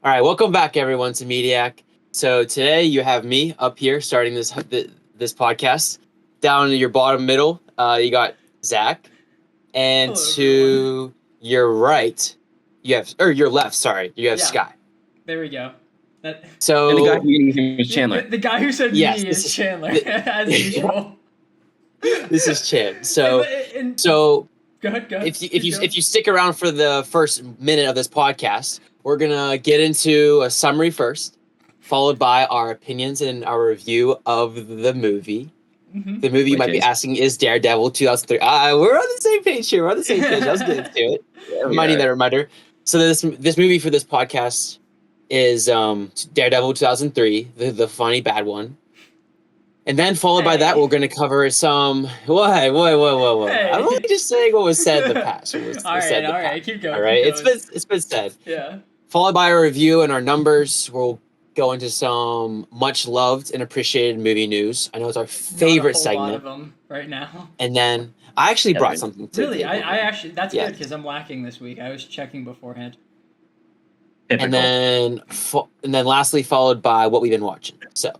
All right, welcome back, everyone, to Mediak. So today you have me up here starting this podcast. Down in your bottom middle, you got Zach, and Hello, everyone. to your right, your left. Sorry, you have Yeah. Sky. There we go. And the guy So meeting him is Chandler. The guy who said Yes, me this is is- Chandler, th- as usual. this is Chan. So And- so go ahead. if you stick around for the first minute of this podcast, we're gonna get into a summary first, followed by our opinions and our review of the movie. Mhm. The movie you Which might be is- asking is Daredevil 2003. We're on the same page here. We're on the same page. Let's get into it. Reminding that reminder. So this movie for this podcast is Daredevil 2003, the funny bad one. And then followed by that, Hey. we're going to cover some. What? Hey. I'm only just saying what was said in the past. What was all said in the right. past. Keep going. All right, keep going. it's been said. Yeah. Followed by a review and our numbers. We'll go into some much loved and appreciated movie news. I know it's our favorite Not a whole lot of segment. them right now. And then I actually brought something to Really, the table. I actually that's Yeah. good because I'm lacking this week. I was checking beforehand. and then lastly followed by what we've been watching. So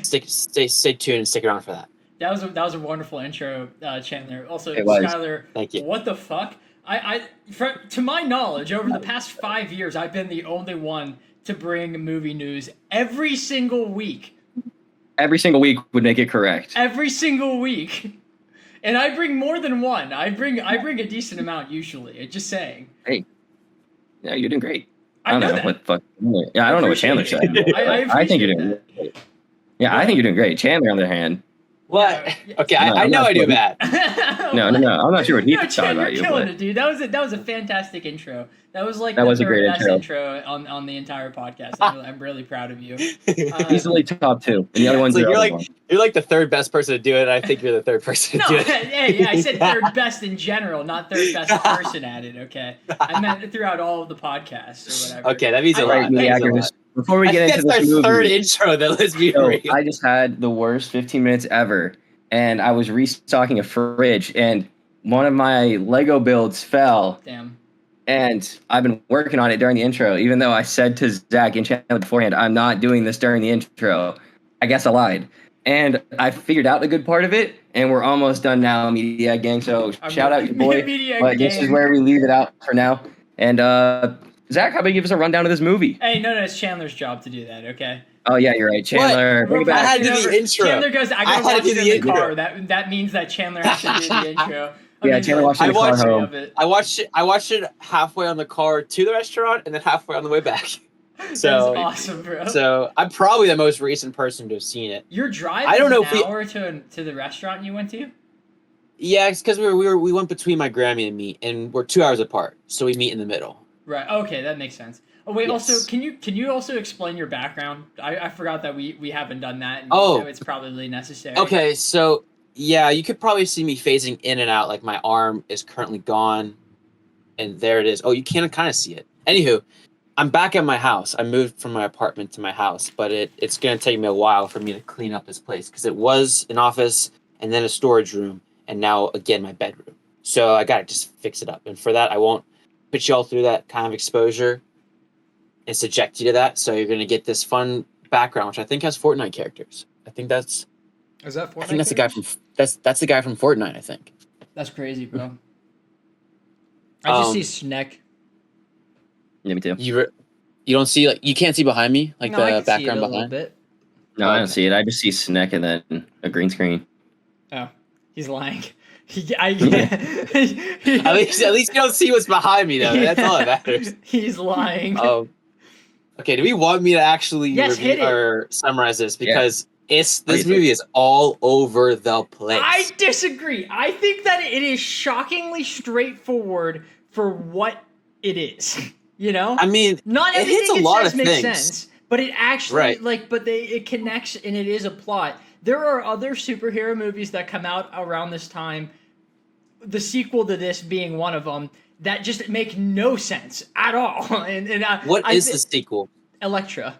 stay tuned and stick around for that. That was a wonderful intro, Chandler. Also, It was. Skylar, Thank you. what the fuck? To my knowledge, over the past 5 years, I've been the only one to bring movie news every single week. Every single week would make it correct. Every single week. And I bring more than one. I bring a decent amount usually. Just saying. Yeah, you're doing great. I don't know know that. what the fuck. Yeah, I don't know what Chandler said. Appreciate it. I I think you're appreciate doing that. great. Yeah, I think you're doing great. Chandler, on the other hand, What? Yeah. Okay, No, I I'm know not I do kidding. bad. no, I'm not sure what he No, thought Chan, about you're you, killing but it, dude. That was a fantastic intro. That was like That the was a third great best intro. on the entire podcast. I'm really proud of you. easily top two. And the other one's So the you're other like one. you're like the third best person to do it. And I think you're the third person to No, do it. hey, I said third best in general, not third best person at it. Okay, I meant throughout all of the podcasts or whatever. Okay, that means a I- lot. Right, That means a Mediak, lot. before we I get think into that's this our movie, third intro. That let's be so real. I just had the worst 15 minutes ever, and I was restocking a fridge, and one of my Lego builds fell, Damn. and I've been working on it during the intro, even though I said to Zach and Chandler beforehand, I'm not doing this during the intro. I guess I lied. And I figured out the good part of it, and we're almost done now, Media Gang. So shout out your boy. Media But this is Gang. where we leave it out for now. And Zach, how about you give us a rundown of this movie? Hey, no, it's Chandler's job to do that. Okay. Oh yeah, you're right, Chandler. We're Bring it I back. had to do backing the over. intro. Chandler goes, I I gotta had to watch do it in the the intro. car. That means that Chandler has to do the intro. Yeah, Chandler watched it in the I car watched- home. Of it. I watched it halfway on the car to the restaurant and then halfway on the way back. That's So awesome, bro. so I'm probably the most recent person to have seen it. Your drive I don't is know an if we- hour to the restaurant you went to? Yeah, it's because we went between my Grammy and me, and we're 2 hours apart, so we meet in the middle. Right. Okay, that makes sense. Oh wait. Yes. Also, can you also explain your background? I forgot that we haven't done that. And Oh. you know it's probably necessary. Okay, so yeah, you could probably see me phasing in and out. Like my arm is currently gone, and there it is. Oh, you can kind of see it. Anywho, I'm back at my house. I moved from my apartment to my house, but it's gonna take me a while for me to clean up this place because it was an office and then a storage room, and now again my bedroom. So I gotta just fix it up, and for that I won't put you all through that kind of exposure and subject you to that. So you're gonna get this fun background, which I think has Fortnite characters. I think that's. Is that Fortnite? I think that's the guy from that's the guy from Fortnite. I think. That's crazy, bro. I just Um, see Sneck. Yeah, me too. You don't see you can't see behind me No, I the can see it background a little behind. bit. No, I don't Okay. see it. I just see Sneck and then a green screen. Oh, he's lying. At least you don't see what's behind me though. That's all that matters. He's lying. Okay. Do we want me to actually Yes, hit it. or summarize this because this Please. movie is all over the place. I disagree. I think that it is shockingly straightforward for what it is. You know, I mean, not it everything hits a it lot says of makes things. sense, but it actually Right. it connects and it is a plot. There are other superhero movies that come out around this time, the sequel to this being one of them, that just make no sense at all. What is the sequel? Elektra?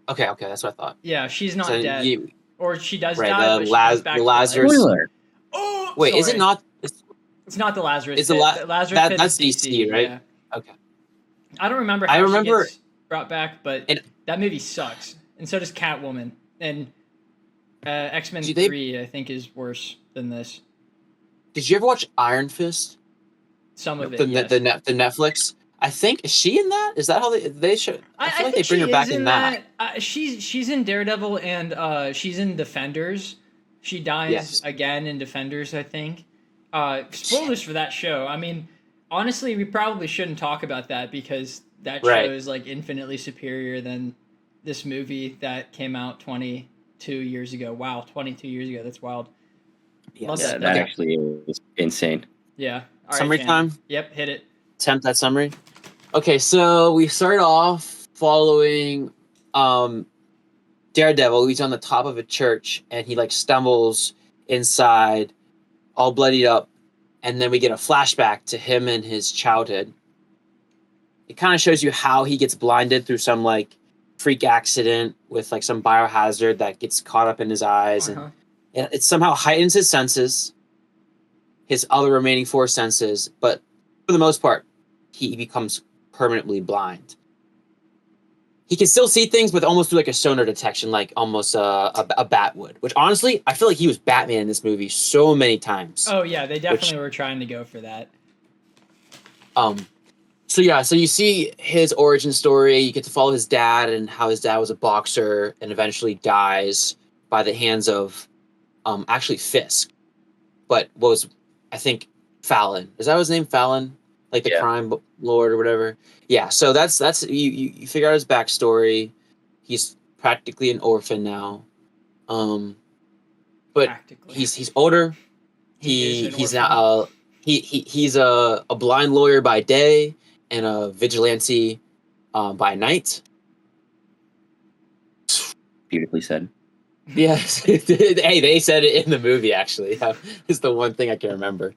Okay, that's what I thought. Yeah, she's not So dead, you- or she does Right, die, the but she Laz- comes back the to life. Lazarus- Spoiler. Oh, Wait, is it sorry. not? It's not the Lazarus. It's the pit. The Lazarus pit that's is DC, right? Yeah. Okay. I don't remember. I How remember- She gets, brought back, but And- that movie sucks. And so does Catwoman. And X-Men Do they- 3, I think, is worse than this. Did you ever watch Iron Fist? Some of it, The yes. the Netflix. I think is she in that? Is that how they should? I feel like they think bring she her back is in that. She's in Daredevil and she's in Defenders. She dies Yes. again in Defenders, I think. Spoilers for that show. I mean, honestly, we probably shouldn't talk about that because that show Right. is like infinitely superior than this movie that came out 22 years ago. Wow, 22 years ago. That's wild. Love Yeah, that. that Okay. actually is insane. Yeah. All Summary Chan. time? Yep, hit it. Attempt that summary. Okay, so we start off following Daredevil. He's on the top of a church and he like stumbles inside, all bloodied up, and then we get a flashback to him in his childhood. It kind of shows you how he gets blinded through some like freak accident with like some biohazard that gets caught up in his eyes, and it somehow heightens his senses, his other remaining 4 senses, but for the most part, he becomes permanently blind. He can still see things, but almost through like a sonar detection, like almost a bat would. Which honestly, I feel like he was Batman in this movie so many times. Oh yeah, they definitely were trying to go for that. So yeah, so you see his origin story. You get to follow his dad and how his dad was a boxer and eventually dies by the hands of actually Fisk, but was I think Fallon. Is that his name? Fallon, like the crime lord or whatever. Yeah. So that's you figure out his backstory. He's practically an orphan now, but he's older. He's now he's a blind lawyer by day and a vigilante by night. Beautifully said. Yes. Hey, they said it in the movie, actually. It's the one thing I can remember.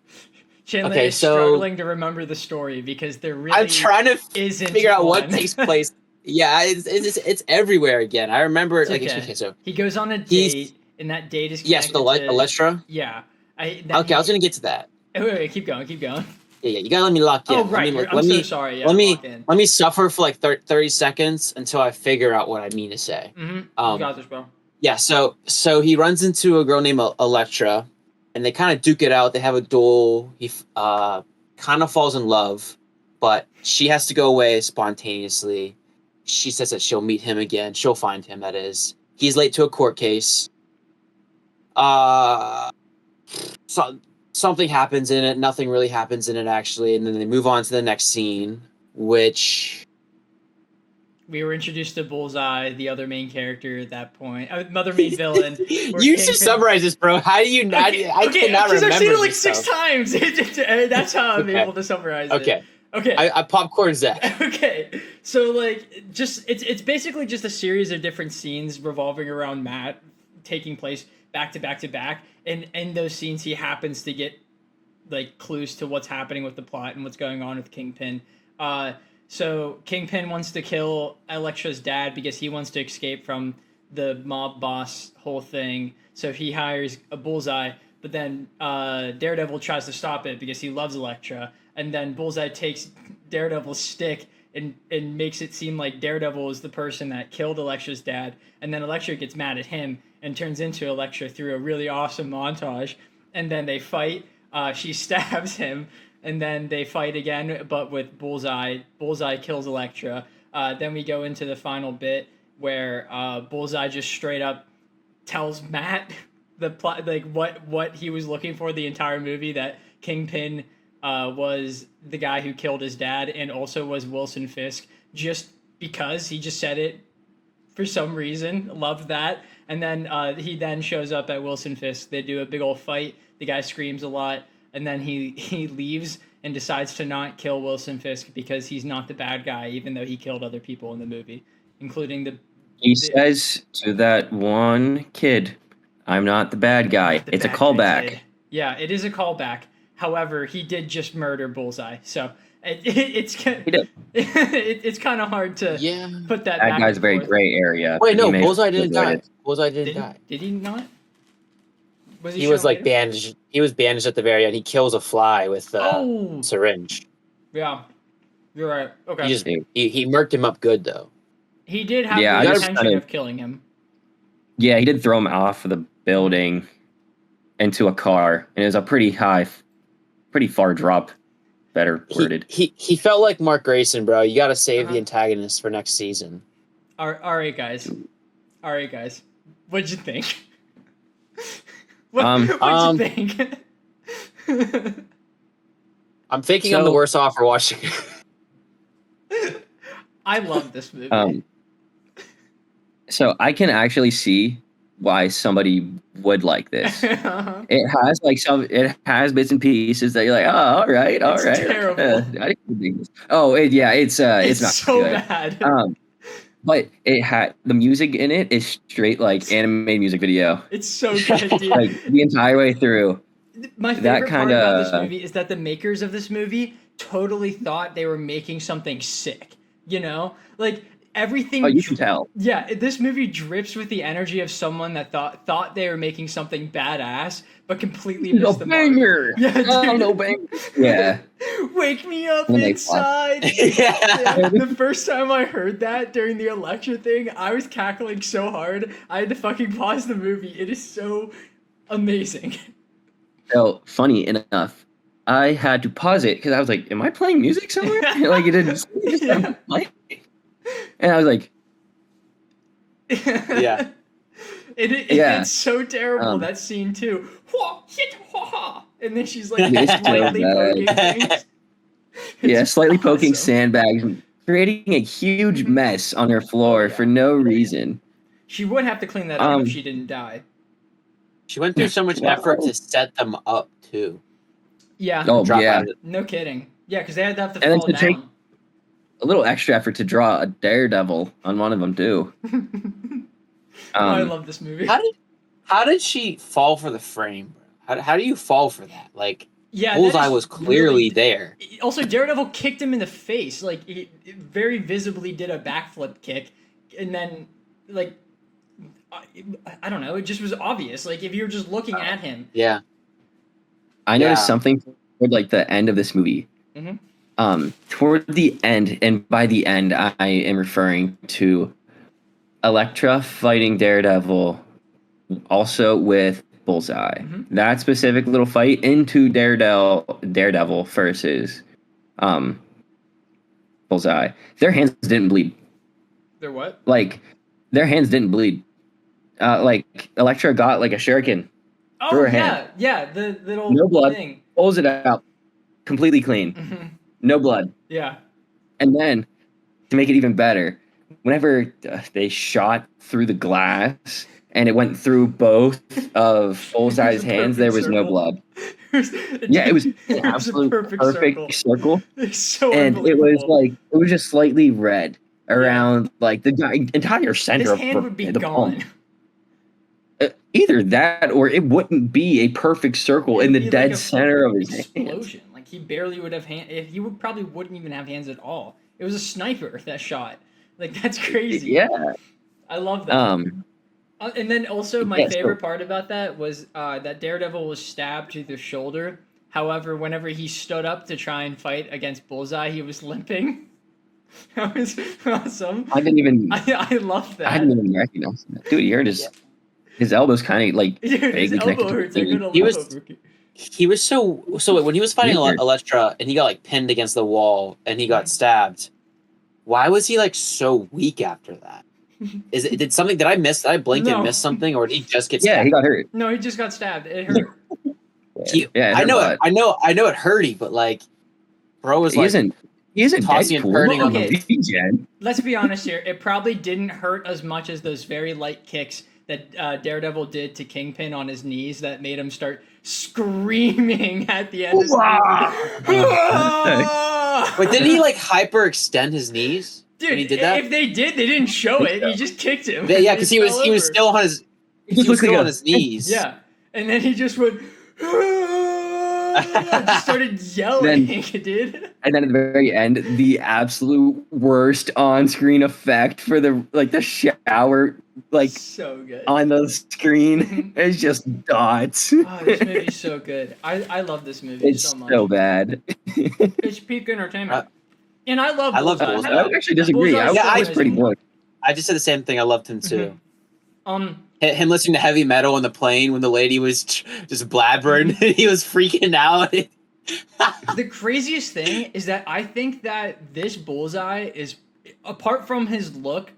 Chandler is struggling to remember the story because there really I'm trying to isn't figure out one. what takes place. Yeah, it's everywhere again. I remember okay, so he goes on a date, and that date is with Electra. Yeah. I was gonna get to that. Wait, keep going. Yeah, you gotta let me lock in. Oh, right. I'm so sorry. Yeah, let me suffer for like 30 seconds until I figure out what I mean to say. Mm-hmm. You got this, bro. Yeah, so he runs into a girl named Electra, and they kind of duke it out. They have a duel. He kind of falls in love, but she has to go away spontaneously. She says that she'll meet him again. She'll find him, that is. He's late to a court case. So something happens in it. Nothing really happens in it, actually. And then they move on to the next scene, which... We were introduced to Bullseye, the other main character at that point. Other main villain. You should summarize this, bro. How do you not... I cannot remember because I've seen it like stuff. 6 times. That's how I'm able to summarize it. Okay. I popcorn Zach. Okay. So like it's basically just a series of different scenes revolving around Matt taking place back to back to back. And in those scenes he happens to get like clues to what's happening with the plot and what's going on with Kingpin. So Kingpin wants to kill Elektra's dad because he wants to escape from the mob boss whole thing. So he hires a Bullseye, but then Daredevil tries to stop it because he loves Elektra. And then Bullseye takes Daredevil's stick and makes it seem like Daredevil is the person that killed Elektra's dad. And then Elektra gets mad at him and turns into Elektra through a really awesome montage. And then they fight. She stabs him. And then they fight again, but with Bullseye. Bullseye kills Elektra. Then we go into the final bit where Bullseye just straight up tells Matt the plot, like what he was looking for the entire movie, that Kingpin was the guy who killed his dad and also was Wilson Fisk, just because he just said it for some reason. Loved that. And then he then shows up at Wilson Fisk. They do a big old fight. The guy screams a lot. And then he leaves and decides to not kill Wilson Fisk because he's not the bad guy, even though he killed other people in the movie, including the... He says to that one kid, "I'm not the bad guy." It's a callback. Yeah, it is a callback. However, he did just murder Bullseye, so it's kind of hard to put that. That guy's a very gray area. Wait, no, Bullseye didn't die. Bullseye didn't die. Did he not? He was like bandaged. He was bandaged at the very end. He kills a fly with a syringe. Yeah, you're right. Okay. He murked him up good though. He did have Yeah, the I intention kinda- of killing him. Yeah, he did throw him off of the building into a car, and it was a pretty far drop. Better worded. He felt like Mark Grayson, bro. You got to save the Uh-huh. antagonist for next season. All right, guys. What'd you think? What'd you think? I'm thinking I'm the worst off for watching it. I love this movie. So I can actually see why somebody would like this. Uh-huh. It has bits and pieces that you're like, oh, all right. It's terrible. I didn't think this. Oh, it's not so good. bad. But it had the music in it is straight like animated music video. It's so good, dude. Like the entire way through. My favorite part about this movie is that the makers of this movie totally thought they were making something sick. You know, like everything. Oh, you can tell. Yeah, this movie drips with the energy of someone that thought they were making something badass, but completely missed the mark. Banger. Yeah, dude. Oh, no banger. Yeah. Wake me up When they inside. Yeah. The first time I heard that during the election thing, I was cackling so hard I had to fucking pause the movie. It is so amazing. So funny enough, I had to pause it because I was like, "Am I playing music somewhere?" Like it didn't. Yeah. And I was like, Yeah. It's so terrible, that scene too. And then she's like It's so slightly poking things. "Yeah, slightly awesome. poking sandbags, and creating a huge mess on her floor for no reason." She would have to clean that up if she didn't die. She went through so much effort to set them up too. Yeah. Oh Drop yeah, out of it. No kidding. Yeah, because they had to have to And then fall to down. take- a little extra effort to draw a Daredevil on one of them too. I love this movie. How did she fall for the frame? How do you fall for that? Like Yeah, Bullseye that is was clearly really- there. Also, Daredevil kicked him in the face. Like, he very visibly did a backflip kick. And then, like, I don't know. It just was obvious. Like, if you were just looking at him. Yeah. I noticed Yeah. something toward like the end of this movie. Mhm. Toward the end, and by the end, I am referring to Elektra fighting Daredevil, also with Bullseye. Mhm. That specific little fight into Daredevil versus Bullseye. Their hands didn't bleed. They're what? Like their hands didn't bleed. Like Elektra got like a shuriken, Oh, Through her yeah. hand. Yeah, the little No blood. thing. pulls it out, completely clean, Mhm. no blood. Yeah. And then, to make it even better, whenever they shot through the glass and it went through both of Bullseye's It was a hands, there was perfect no circle. blood. Yeah, it was an a absolute perfect circle. It's so And it was unbelievable. like, it was just slightly red around like the entire center his of hand would be the gone. palm. Either that or it wouldn't be a perfect circle It in would the be dead like a center of his hand. explosion. Like he barely would have hand. He would probably wouldn't even have hands at all. It was a sniper that shot. Like that's crazy. Yeah. I love that. And then also my Yeah, so- favorite part about that was that Daredevil was stabbed through the shoulder. However, whenever he stood up to try and fight against Bullseye, he was limping. That was awesome. I didn't even I love that. I didn't even recognize that. Dude, you heard his elbow's kind of like Dude, his vaguely connected elbow to hurts. the I'm knee. gonna He laugh was- over it. He was so when he was fighting Weird. Elektra and he got like pinned against the wall and he got stabbed. Why was he like so weak after that? Did I miss? Did I blink No. and miss something, or did he just get Yeah, stabbed? he got hurt. No, he just got stabbed. It hurt. Yeah, I know it. I know it hurty, but like, bro was He like, isn't tossing and Deadpool turning on the regen. Let's be honest here. It probably didn't hurt as much as those very light kicks that Daredevil did to Kingpin on his knees that made him start screaming at the end of the movie. but didn't he like hyperextend his knees Dude, when he did that? if they did, they didn't show it. He just kicked him. Yeah, because he was fell over. still on his knees. Yeah, and then he just went. Just started yelling, dude. And then at the very end, the absolute worst on-screen effect for the shower, like So good. on the screen, is just dots. Oh, this movie's so good. I love this movie It's so much. so bad. It's peak entertainment. And I love I love Bullseye. Bullseye. I would actually disagree. Bullseye's I Yeah, was so pretty amazing. bored. I just said the same thing. I loved him too. Um, Him listening to heavy metal on the plane when the lady was just blabbering, he was freaking out. the craziest thing is that I think that this Bullseye is, apart from his look,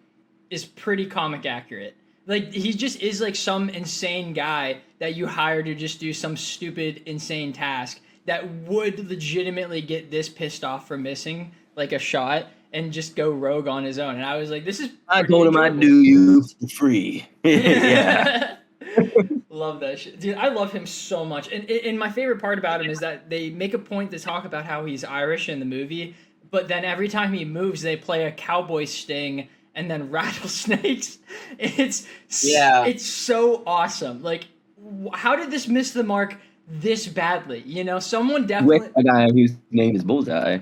is pretty comic accurate. Like, he just is like some insane guy that you hire to just do some stupid, insane task that would legitimately get this pissed off for missing like a shot and just go rogue on his own. And I was like, this is I pretty told him I'd enjoyable. do you for free. Yeah. Love that shit. Dude, I love him so much. And my favorite part about him is that they make a point to talk about how he's Irish in the movie, but then every time he moves, they play a cowboy sting and then rattlesnakes. It's so awesome. Like, how did this miss the mark this badly? You know, someone definitely... With a guy whose name is Bullseye.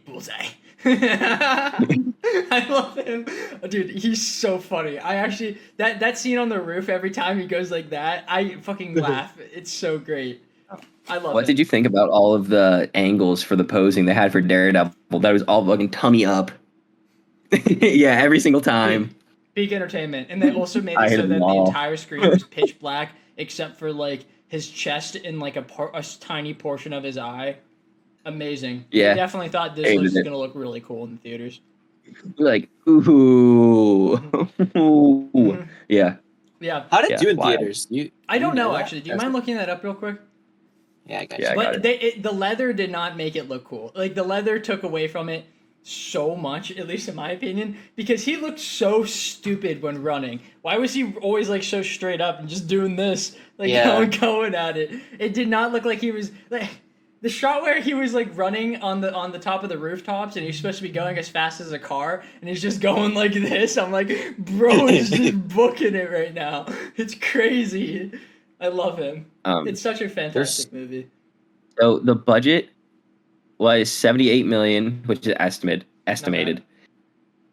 Bullseye. I love him, dude. He's so funny. I actually that scene on the roof, every time he goes like that, I fucking laugh. It's so great. I love it. What did you think about all of the angles for the posing they had for Daredevil? That was all fucking tummy up. Yeah, every single time. Big entertainment, and they also made I it so hated that them the all. entire screen was pitch black except for like his chest and like a tiny portion of his eye. Amazing. Yeah. I definitely thought this Hated was it. gonna look really cool in the theaters. Like, ooh. Mhm. Yeah. Yeah. How did Yeah, it do in wild. theaters? I don't know that? actually. Do you mind looking that up real quick? Yeah, I got Yeah, you. I got But the leather did not make it look cool. Like, the leather took away from it so much, at least in my opinion, because he looked so stupid when running. Why was he always like so straight up and just doing this, like going at it? It did not look like he was like the shot where he was like running on the top of the rooftops and he's supposed to be going as fast as a car and he's just going like this. I'm like, bro is just booking it right now. It's crazy. I love him. It's such a fantastic movie. So the budget was 78 million, which is estimated.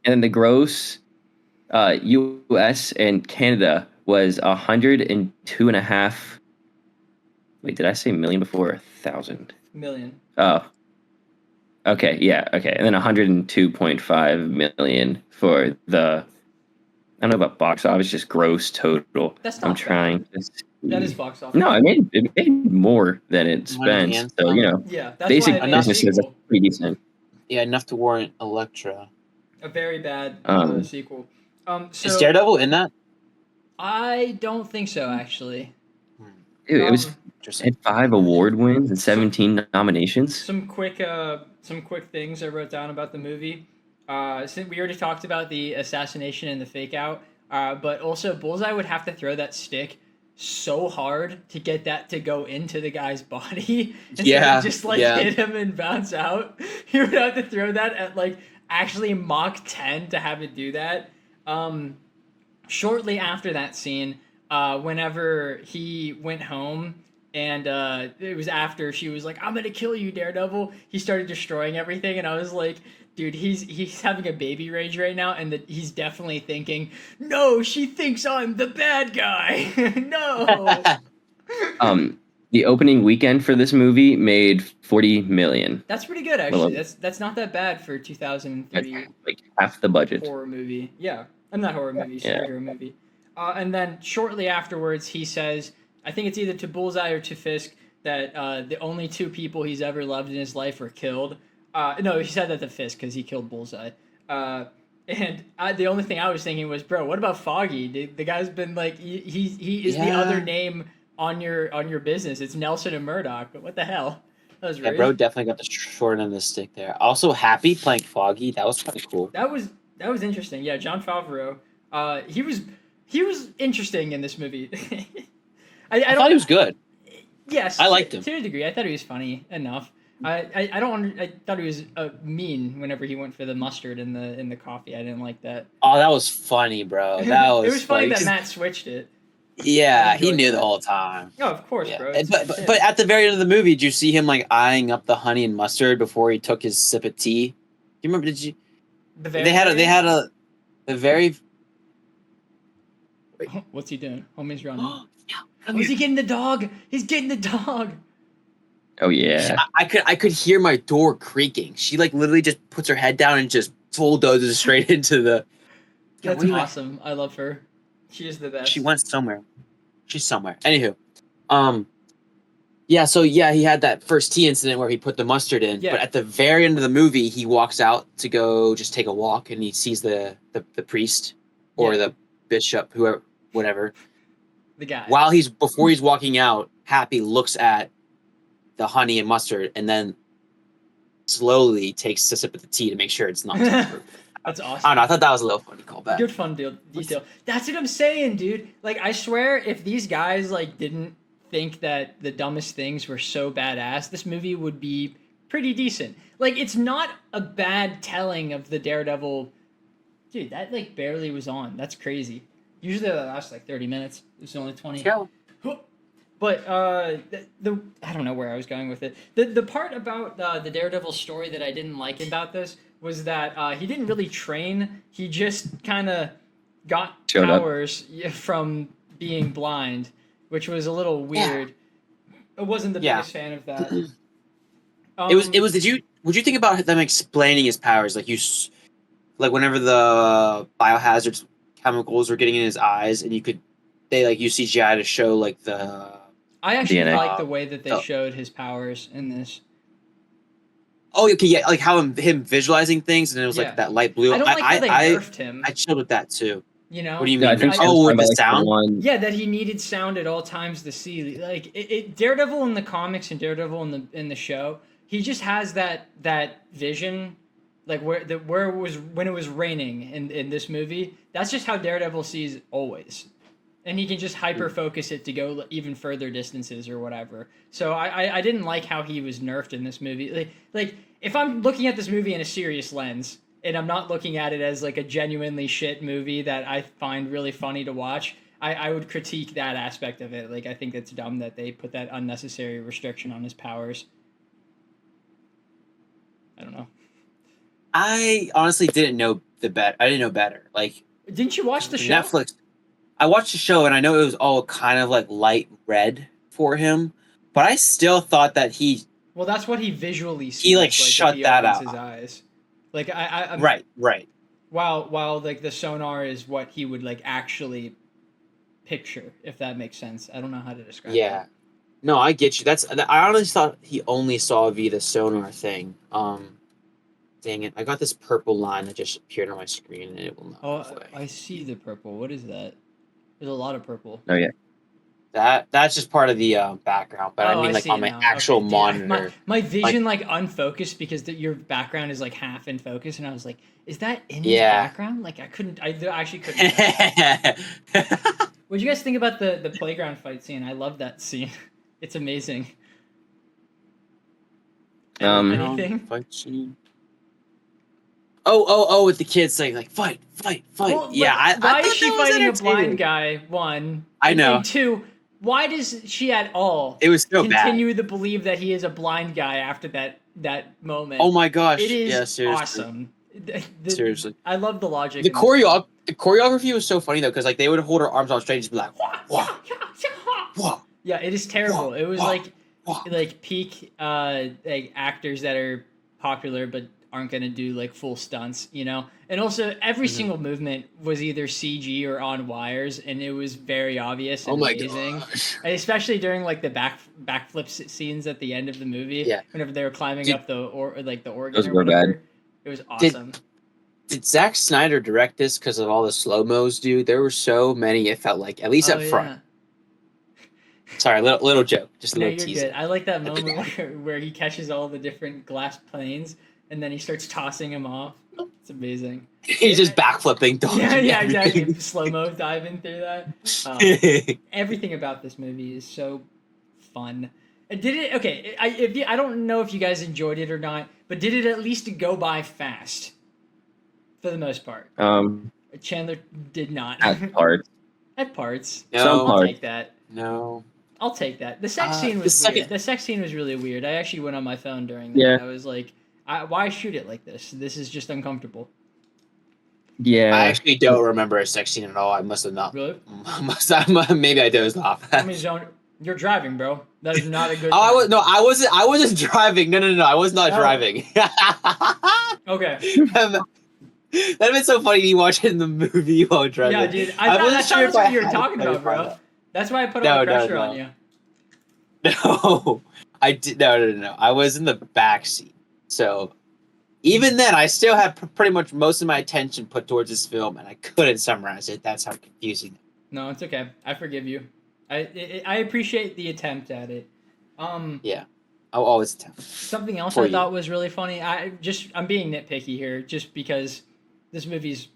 And then the gross US and Canada was 102.5. Wait, did I say million before? 1,000. Million. Oh. Okay, yeah, okay. And then 102.5 million for the, I don't know about box office, just gross total. That's not I'm bad. trying to see. That is box office. No, it made more than it spent. and So, some. you know, Yeah, that's basic why it made a businesses are sequel. pretty decent. Yeah, enough to warrant Elektra. A very bad sequel. So Is Daredevil in that? I don't think so, actually. Dude, it was Interesting. had 5 award wins and 17 nominations. Some quick things I wrote down about the movie. Since we already talked about the assassination and the fake out, but also Bullseye would have to throw that stick so hard to get that to go into the guy's body instead of just hit him and bounce out. He would have to throw that at like actually Mach 10 to have it do that. Shortly after that scene, whenever he went home and it was after she was like, I'm gonna kill you, Daredevil, he started destroying everything, and I was like, dude, he's having a baby rage right now, and he's definitely thinking, no, she thinks I'm the bad guy. No. The opening weekend for this movie made 40 million. That's pretty good, actually. That's not that bad for 2003. That's like half the budget. Horror movie. Yeah. I'm not horror movie, superhero movie. And then shortly afterwards, he says, I think it's either to Bullseye or to Fisk, that the only 2 people he's ever loved in his life were killed. No, he said that to Fisk because he killed Bullseye. And the only thing I was thinking was, bro, what about Foggy? The guy's been like, he is the other name on your business. It's Nelson and Murdoch. But what the hell? That was rude. Bro definitely got the short end of the stick there. Also, Happy playing Foggy. That was pretty cool. That was interesting. Yeah, Jon Favreau. He was interesting in this movie. I thought he was good. Yes, I liked him to a degree. I thought he was funny enough. I thought he was mean whenever he went for the mustard in the coffee. I didn't like that. Oh, that was funny, bro. That was. It was funny that Matt switched it. Yeah, he knew the whole time. Oh, of course, bro. But at the very end of the movie, did you see him like eyeing up the honey and mustard before he took his sip of tea? Do you remember? Did you? They had a very. Wait. What's he doing? Homie's running. Oh, is he getting the dog? He's getting the dog. Oh yeah. I could hear my door creaking. She like literally just puts her head down and just bulldozes straight into the That's wait. awesome. I love her. She is the best. She went somewhere. She's somewhere. Anywho, yeah. So yeah, he had that first tea incident where he put the mustard in. Yeah. But at the very end of the movie, he walks out to go just take a walk, and he sees the priest or the bishop, whoever, whatever. The guy. Before he's walking out, Happy looks at the honey and mustard, and then slowly takes a sip of the tea to make sure it's not. That's awesome. I don't know. I thought that was a little funny callback. Good fun detail. That's what I'm saying, dude. Like, I swear, if these guys like didn't think that The Dumbest Things were so badass, this movie would be pretty decent. Like, it's not a bad telling of the Daredevil. Dude, that like barely was on. That's crazy. Usually that lasts like 30 minutes. It's only 20. Go. But I don't know where I was going with it. The part about the Daredevil story that I didn't like about this was that he didn't really train. He just kind of got powers from being blind, which was a little weird. I wasn't the biggest fan of that. It was. Would you think about them explaining his powers? Like whenever the biohazards chemicals were getting in his eyes, and they use CGI to show like the. I actually like the way that they showed his powers in this. Oh, okay, yeah, like how him visualizing things, and it was like that light blue. I don't like how they nerfed him. I chilled with that too. You know, what do you mean? I think with the sound. Yeah, that he needed sound at all times to see. Like Daredevil in the comics and Daredevil in the show, he just has that vision, like where it was when it was raining in this movie. That's just how Daredevil sees always. And he can just hyper focus it to go even further distances or whatever. So I didn't like how he was nerfed in this movie. Like if I'm looking at this movie in a serious lens and I'm not looking at it as like a genuinely shit movie that I find really funny to watch, I would critique that aspect of it. Like I think it's dumb that they put that unnecessary restriction on his powers. I don't know. I honestly didn't know I didn't know better. Like, didn't you watch the show? Netflix. I watched the show and I know it was all kind of like light red for him, but I still thought that well, that's what he visually sees. He like shut that out. His eyes. Like I'm, right. While like the sonar is what he would like actually picture, if that makes sense. I don't know how to describe. Yeah. That. No, I get you. I honestly thought he only saw via the sonar thing. Dang it! I got this purple line that just appeared on my screen and it will not. Oh, I see the purple. What is that? There's a lot of purple. Oh yeah. That's just part of the background, but I mean like on my actual monitor. My vision like unfocused because your background is like half in focus, and I was like, "Is that in his background?" Like I actually couldn't. What do you guys think about the playground fight scene? I love that scene. It's amazing. Anything? Fight scene. Oh! With the kids saying like fight. Well, yeah, why is she fighting a blind guy? One, I know. And two, why does she at all? It was so continue to believe that he is a blind guy after that moment. Oh my gosh! It is seriously. awesome. Seriously, I love the logic. The choreography was so funny though, because like they would hold her arms on straight and just be like, wah. Yeah, it is terrible. It was like peak like actors that are popular but aren't going to do like full stunts, you know? And also every single movement was either CG or on wires, and it was very obvious and amazing. Gosh. Especially during like the backflip scenes at the end of the movie. Yeah. Whenever they were climbing up the organ those or were whatever. bad. It was awesome. Did Zack Snyder direct this because of all the slow-mos, dude? There were so many, it felt like, at least up front. Sorry, little joke. Just a little teaser. Good. I like that moment where he catches all the different glass planes and then he starts tossing them off. It's amazing. He's just backflipping. Yeah, exactly. Slow-mo diving through that. Everything about this movie is so fun. Did it? Okay, I don't know if you guys enjoyed it or not, but did it at least go by fast? For the most part. Chandler did not. At parts. At parts. No. Some I'll parts. take that. No. I'll take that. The sex scene was weird. The sex scene was really weird. I actually went on my phone during that. Yeah. I was like, why shoot it like this? This is just uncomfortable. Yeah. I actually don't remember a sex scene at all. I must have not. Really? Maybe I dozed off. I mean, you're driving, bro. That is not a good. I wasn't driving. No. I was not driving. Okay. That'd been so funny. You watch it in the movie while driving. Yeah, dude. I thought wasn't sure that's if I what you were had to talking about, clarify bro. that. That's why I put all the pressure on you. No, I did. No. I was in the back seat. So even then, I still had pretty much most of my attention put towards this film, and I couldn't summarize it. That's how confusing. No, it's okay. I forgive you. I appreciate the attempt at it. Yeah, I'll always tell. Something else For I you. thought was really funny. I'm being nitpicky here, just because this movie's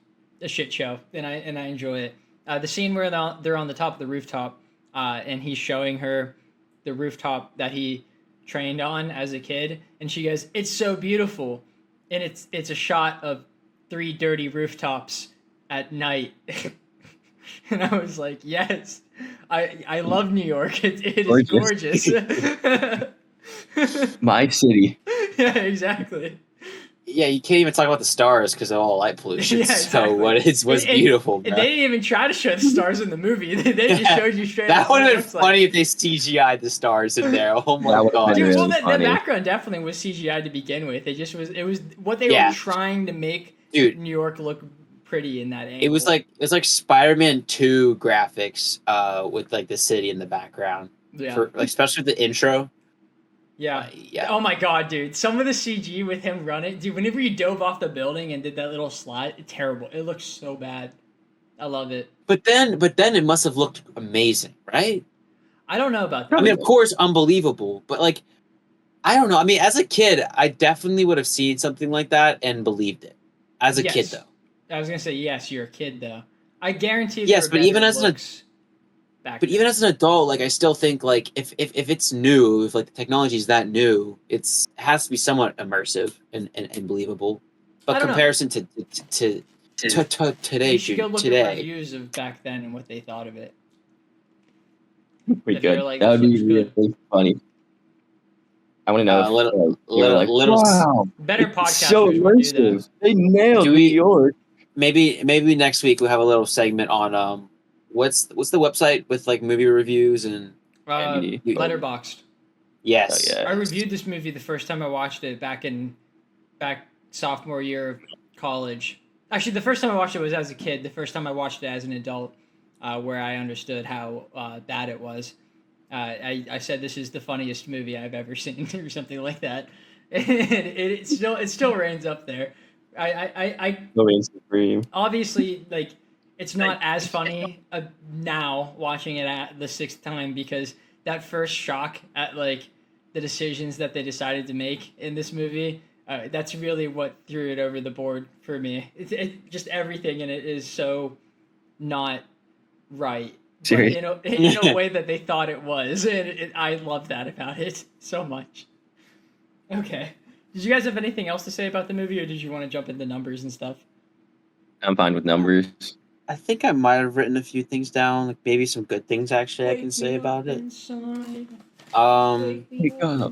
a shit show, and I enjoy it. The scene where they're on the top of the rooftop, and he's showing her the rooftop that he trained on as a kid, and she goes, "It's so beautiful," and it's a shot of 3 dirty rooftops at night. And I was like, yes, I love New York. It is gorgeous. My city. Yeah, exactly. Yeah, you can't even talk about the stars because of all light pollution. Yeah, So what was beautiful, bro. And they didn't even try to show the stars in the movie. They just showed you straight That up. would what have it been looks funny like. if they CGI'd the stars in there. Oh my That would've god. been Dude, well, really the funny. background definitely was CGI to begin with. It was what they Yeah. were trying to make Dude. New York look pretty in that angle. It was like Spider-Man 2 graphics with like the city in the background. yeah. For, like, especially the intro. Yeah. Yeah. Oh my god, dude. Some of the CG with him running, dude, whenever you dove off the building and did that little slide, terrible. It looks so bad. I love it. But then it must have looked amazing, right? I don't know about that. I mean, of course, unbelievable, but like, I don't know. I mean, as a kid, I definitely would have seen something like that and believed it. As a kid, though. I was gonna say yes. You're a kid though. I guarantee. Yes, but even as even as an adult, like I still think like if it's new, if like the technology is that new, it has to be somewhat immersive and believable. But comparison to today, you should go look today. at reviews of back then and what they thought of it. We If they're could. like, That would "This be looks good." really funny. I want to know. Little wow, Better it's podcasters so would do that. immersive. They nailed Do New we- York. maybe next week we'll have a little segment on what's the website with like movie reviews and Letterboxd. yes. Oh, yeah. I reviewed this movie the first time I watched it back sophomore year of college. Actually, the first time I watched it was as a kid. The first time I watched it as an adult, where I understood how bad it was. I said this is the funniest movie I've ever seen, or something like that. And it still reigns up there. I Supreme. obviously like it's not as funny now watching it at the 6th time, because that first shock at like the decisions that they decided to make in this movie, that's really what threw it over the board for me. It just everything in it is so not right, but in a way that they thought it was, and I love that about it so much. Okay. Did you guys have anything else to say about the movie, or did you want to jump into numbers and stuff? I'm fine with numbers. I think I might have written a few things down, like maybe some good things actually I can say about it. Wake up.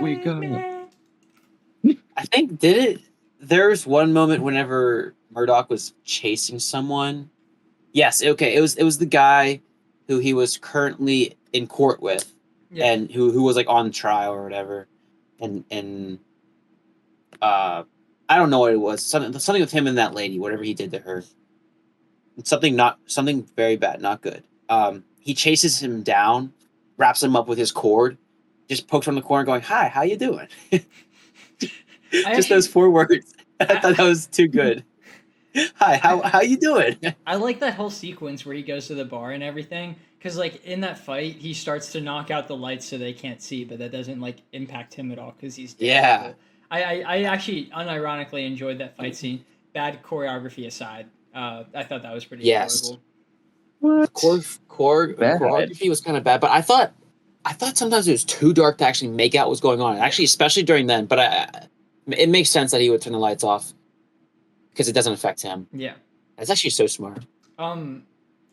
Wake up. I think there's one moment whenever Murdoch was chasing someone. Yes, okay, it was the guy who he was currently in court with, and who was like on trial or whatever. And I don't know what it was. Something with him and that lady, whatever he did to her. It's something very bad, not good. He chases him down, wraps him up with his cord, just pokes from the corner going, "Hi, how you doing?" Those 4 words. I thought that was too good. Hi, how you doing? I like that whole sequence where he goes to the bar and everything, because like in that fight he starts to knock out the lights so they can't see, but that doesn't like impact him at all because he's Daredevil. I actually unironically enjoyed that fight scene. Bad choreography aside, I thought that was pretty enjoyable. What? Choreography was kind of bad, but I thought sometimes it was too dark to actually make out what's going on. Actually, especially during then, but it makes sense that he would turn the lights off because it doesn't affect him. Yeah, that's actually so smart. One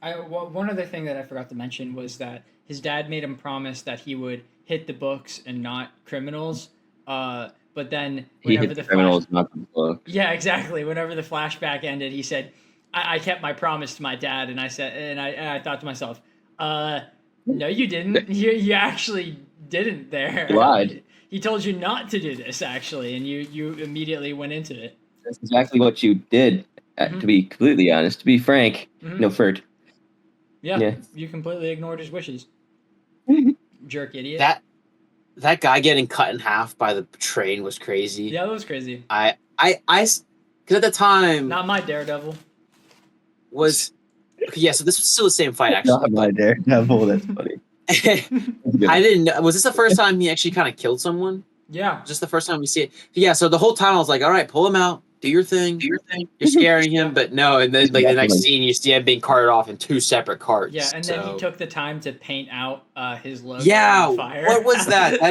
other thing that I forgot to mention was that his dad made him promise that he would hit the books and not criminals. But then whenever the criminals, not the book. Yeah, exactly. Whenever the flashback ended, he said, "I kept my promise to my dad," and I thought to myself, "No, you didn't. You actually didn't. There, You lied. He told you not to do this actually, and you immediately went into it." That's exactly what you did. To be completely honest, to be frank, no Ferd. Yeah, you completely ignored his wishes. Jerk idiot. That guy getting cut in half by the train was crazy. Yeah, that was crazy. Because at the time, Not my Daredevil. was yeah. So this was still the same fight actually. Not my Daredevil. That's funny. I didn't know. Was this the first time he actually kind of killed someone? Yeah. Just the first time we see it. Yeah. So the whole time I was like, all right, pull him out. Do your thing. You're scaring him, but no. And then like the next scene, you see him being carted off in 2 separate carts. Yeah, and then he took the time to paint out his logo. Yeah. On fire. What was that?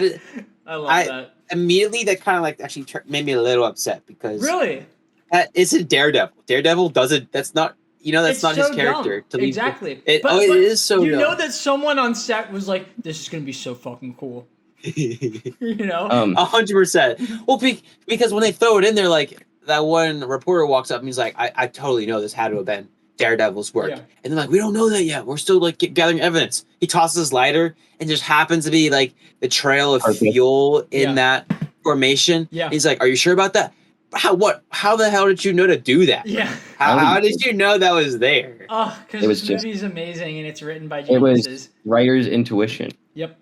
I love that. Immediately, that kind of like actually made me a little upset because really, that isn't Daredevil. Daredevil doesn't. That's not. That's it's not so his character. Dumb. Exactly. It is so. You dumb. know that someone on set was like, "This is gonna be so fucking cool." 100%. Well, because when they throw it in there, like that one reporter walks up and he's like, "I totally know this had to have been Daredevil's work," and they're like, "We don't know that yet. We're still like gathering evidence." He tosses his lighter and just happens to be like the trail of fuel in that formation. Yeah, he's like, "Are you sure about that?" How the hell did you know to do that? Yeah. How did you know that was there? Oh, because this movie's amazing and it's written by geniuses. It was writer's intuition. Yep.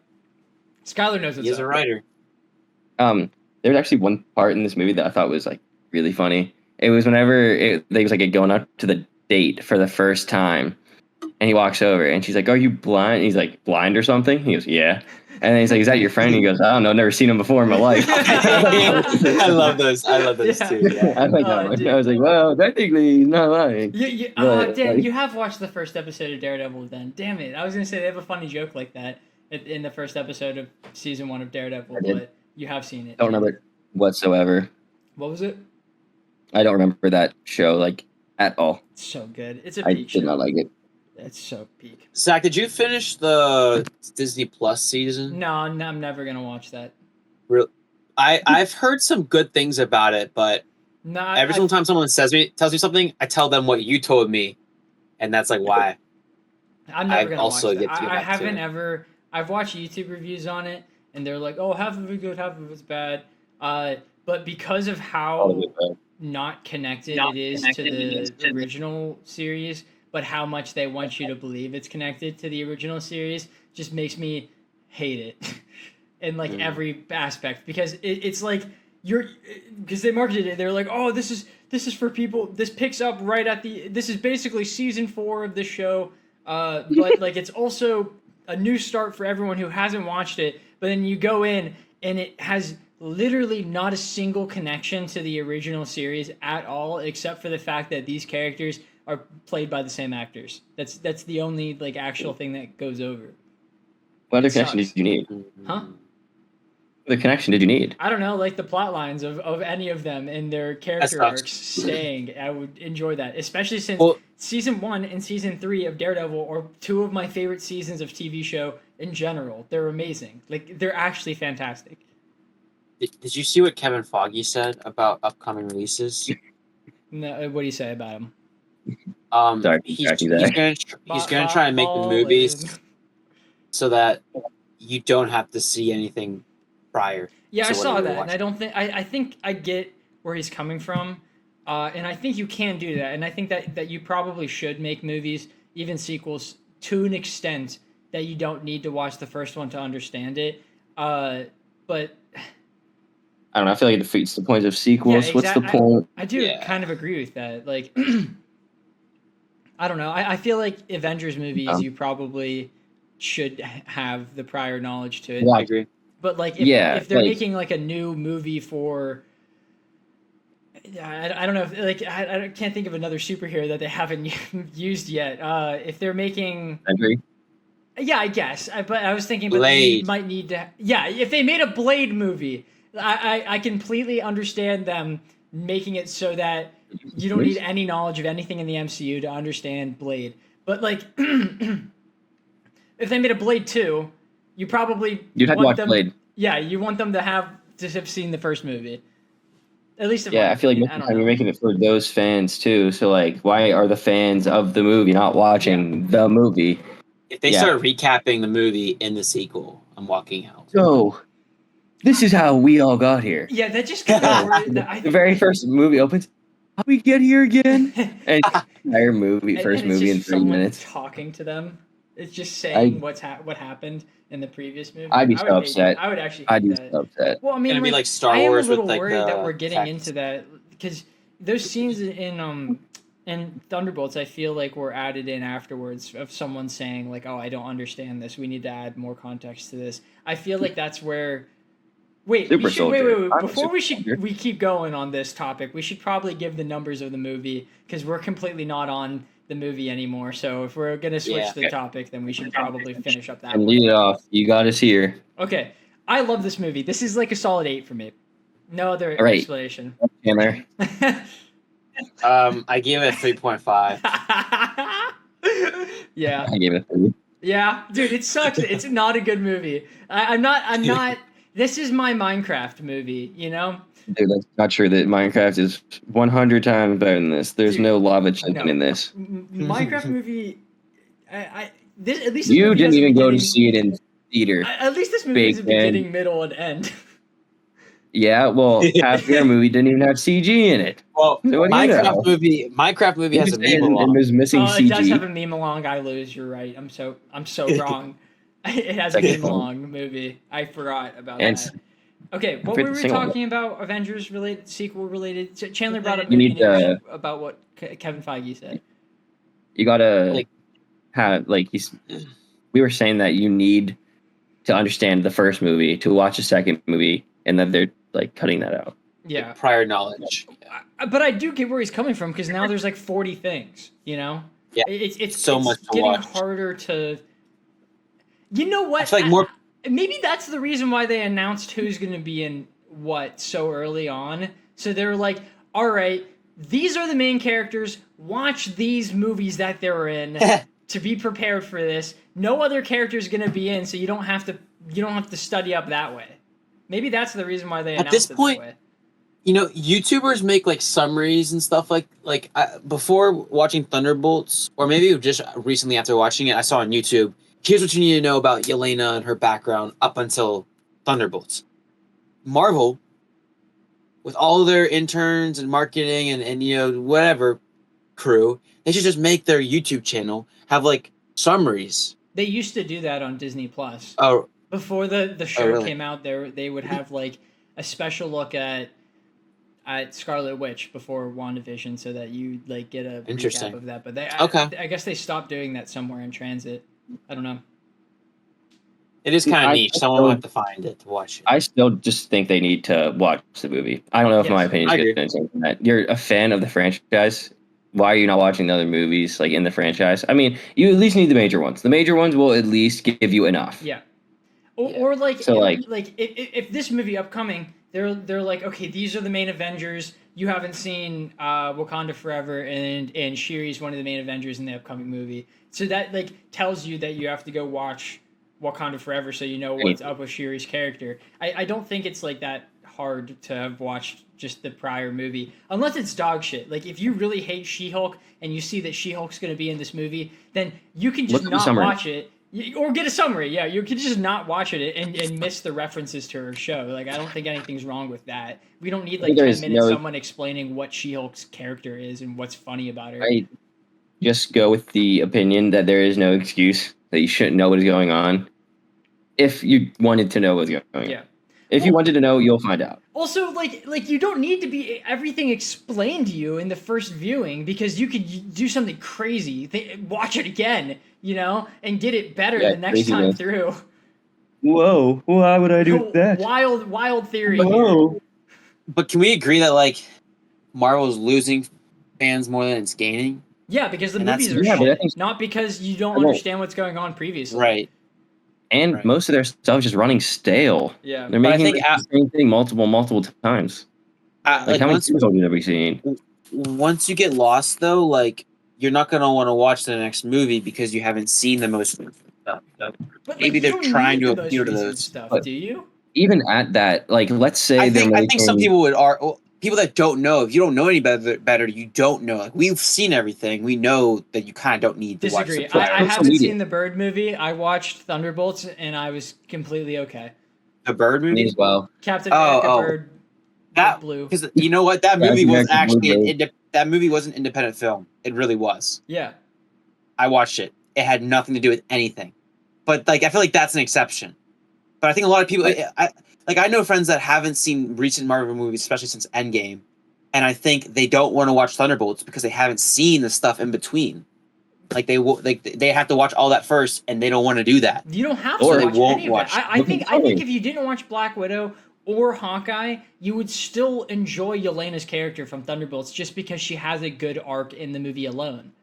Skylar knows what's He's a writer. There's actually one part in this movie that I thought was like really funny. It was whenever they was like going up to the date for the first time, and he walks over and she's like, "Are you blind?" And he's like, "Blind or something?" He goes, "Yeah." And then he's like, "Is that your friend?" And he goes, "I don't know, never seen him before in my life." I love those. I love those too. Yeah. I like that one. I was like, well, technically he's not lying. Damn, you have watched the first episode of Daredevil then. Damn it. I was going to say they have a funny joke like that in the first episode of season 1 of Daredevil, but you have seen it. Don't remember it whatsoever. What was it? I don't remember that show like at all. It's so good. It's a peak I did not like it. It's so peak. Zach, did you finish the Disney Plus season? No, I'm never gonna watch that. I've heard some good things about it, but every single time someone tells me something, I tell them what you told me, and that's like why. I'm never gonna watch that. I haven't ever. I've watched YouTube reviews on it, and they're like, "Oh, half of it good, half of it's bad." But because of how not connected it is to the original series, but how much they want you to believe it's connected to the original series just makes me hate it in like every aspect, because it's like because they marketed it, they're like, "Oh, this is for people, this picks up right at this is basically season 4 of the show, but like it's also a new start for everyone who hasn't watched it." But then you go in and it has literally not a single connection to the original series at all, except for the fact that these characters are played by the same actors. That's the only like actual thing that goes over. What other connection did you need? Huh? What other connection did you need? I don't know, like the plot lines of any of them and their character arcs staying. I would enjoy that, especially since season 1 and season 3 of Daredevil are 2 of my favorite seasons of TV show in general. They're amazing. Like, they're actually fantastic. Did you see what Kevin Feige said about upcoming releases? No, what do you say about him? He's gonna try and make the movies so that you don't have to see anything prior. Yeah, I saw that, and I don't think I think I get where he's coming from, and I think you can do that, and I think that you probably should make movies, even sequels, to an extent that you don't need to watch the first one to understand it. But I don't know. I feel like it defeats the point of sequels. Yeah, What's the point? I do kind of agree with that. Like, I don't know. I feel like Avengers movies, you probably should have the prior knowledge to it. Yeah, I agree. But like, if they're making like a new movie for, I don't know. Like, I can't think of another superhero that they haven't used yet. If they're making, yeah, I guess. But I was thinking, but they might need to. Yeah, if they made a Blade movie, I completely understand them making it so that you don't need any knowledge of anything in the MCU to understand Blade. But like, if they made a Blade 2, you'd have to watch Blade. Yeah, you want them to have seen the first movie. At least, I feel like you're making it for those fans too. So like, why are the fans of the movie not watching the movie? If they start recapping the movie in the sequel, I'm walking out. So, this is how we all got here. Yeah, that just kind of the very first movie opens. How we get here again? And entire movie, first and it's movie in just 30 someone minutes. talking to them. It's just saying what happened in the previous movie. I'd be I so would hate that. upset. I would actually I'd hate be that. so upset. Well, I mean, Gonna be like Star I am a Wars with little like worried that we're getting text. into that because those scenes in Thunderbolts, I feel like were added in afterwards of someone saying like, "Oh, I don't understand this. We need to add more context to this." I feel like that's where. Wait, Super we should wait. Soldier. I'm a Before super soldier. we keep going on this topic, we should probably give the numbers of the movie because we're completely not on the movie anymore. So if we're gonna switch Yeah. the topic, then we should probably finish up that And one. lead it off. You got us here. Okay, I love this movie. This is like a solid 8 for me. No other All right. explanation. Chandler. I gave it a 3.5. Yeah, I gave it a 3. yeah, dude, it sucks. It's not a good movie. I'm not. This is my Minecraft movie, you know. Dude, that's not true. That Minecraft is 100 times better than this. There's Dude, no lava chicken no. in this. Minecraft movie. This at least this You movie didn't has a even go to beginning- see it in theater. At least this movie has a Big man. beginning, middle, and end. Yeah, well, half your movie didn't even have CG in it. Well, So what do you know? Minecraft movie has a meme and along. was missing It does have CG. a meme along. I lose. You're right. I'm so wrong. It has a Second meme one. along movie. I forgot about And that. Okay, what for were the we single talking about? Avengers related, sequel related. Chandler brought up You movie need, news about what Kevin Feige said. You gotta Like- have we were saying that you need to understand the first movie to watch the second movie, and that they're like cutting that out. Yeah, Prior knowledge. but I do get where he's coming from because now there's like 40 things. You know. Yeah, It's so much to getting watch. harder to. You know what? I feel like more. Maybe that's the reason why they announced who's going to be in what so early on. So they're like, all right, these are the main characters. Watch these movies that they're in to be prepared for this. No other character is going to be in, so you don't have to study up that way. Maybe that's the reason why they announced this it point- that way. You know, YouTubers make like summaries and stuff before watching Thunderbolts, or maybe just recently after watching it, I saw on YouTube. Here's what you need to know about Yelena and her background up until Thunderbolts. Marvel, with all their interns and marketing and you know whatever crew, they should just make their YouTube channel have like summaries. They used to do that on Disney Plus. Oh, Before the show really? came out, they would have like a special look at Scarlet Witch before WandaVision, so that you like get a Interesting. recap of that. But I guess they stopped doing that somewhere in transit. I don't know. it is kind of I- niche. Someone will have to find it to watch it. I still just think they need to watch the movie. I don't know if my Yes, opinion I is agree. good to from that. You're a fan of the franchise. Why are you not watching the other movies like in the franchise? I mean, you at least need the major ones. The major ones will at least give you enough. Yeah. Yeah. Or like So, like- if this movie upcoming, they're like, okay, these are the main Avengers. You haven't seen Wakanda Forever, and Shuri's one of the main Avengers in the upcoming movie. So that like tells you that you have to go watch Wakanda Forever so you know what's up with Shuri's character. I don't think it's like that hard to have watched just the prior movie, unless it's dog shit. Like if you really hate She-Hulk and you see that She-Hulk's going to be in this movie, then you can just Look at the not summary. watch it. Or get a summary, yeah. You can just not watch it and miss the references to her show. Like, I don't think anything's wrong with that. We don't need, like, There 10 is minutes no- someone explaining what She-Hulk's character is and what's funny about her. I just go with the opinion that there is no excuse that you shouldn't know what is going on. If you wanted to know what's going on. Yeah. If you wanted to know, you'll find out. Also, like you don't need to be everything explained to you in the first viewing because you could do something crazy. Watch it again, you know, and get it better Yeah, the next crazy time man. through. Whoa, why would I Wild theory here. Whoa. But can we agree that like Marvel's losing fans more than it's gaining? Yeah, because the And that's- movies are Yeah, but I shit. think- Not because you don't I know. understand what's going on previously. Right. And Right. most of their stuff is just running stale. Yeah. They're But I making think the same thing multiple times. Like, Like how many once seasons have we seen? once you get lost though, like you're not gonna want to watch the next movie because you haven't seen the most stuff. But, Maybe you they're don't trying need to the most appeal to recent those, stuff, but- do you? Even at that, like, let's say I they're think some making- people would people that don't know. If you don't know any better, you don't know. Like we've seen everything. We know that you kind of don't need to Disagree. watch the I prior. social haven't media. seen the Bird movie. I watched Thunderbolts and I was completely okay. The Bird me movie. as well. Captain Oh, America oh. Bird That Blue. because you know what that Yeah, movie was American actually Blue an that movie was an independent film. It really was. Yeah. I watched it. It had nothing to do with anything. But like I feel like that's an exception. But I think a lot of people I know friends that haven't seen recent Marvel movies, especially since Endgame, and I think they don't want to watch Thunderbolts because they haven't seen the stuff in between. Like they have to watch all that first, and they don't want to do that. You don't have Or to they watch won't any of watch. it. I think if you didn't watch Black Widow or Hawkeye, you would still enjoy Yelena's character from Thunderbolts just because she has a good arc in the movie alone.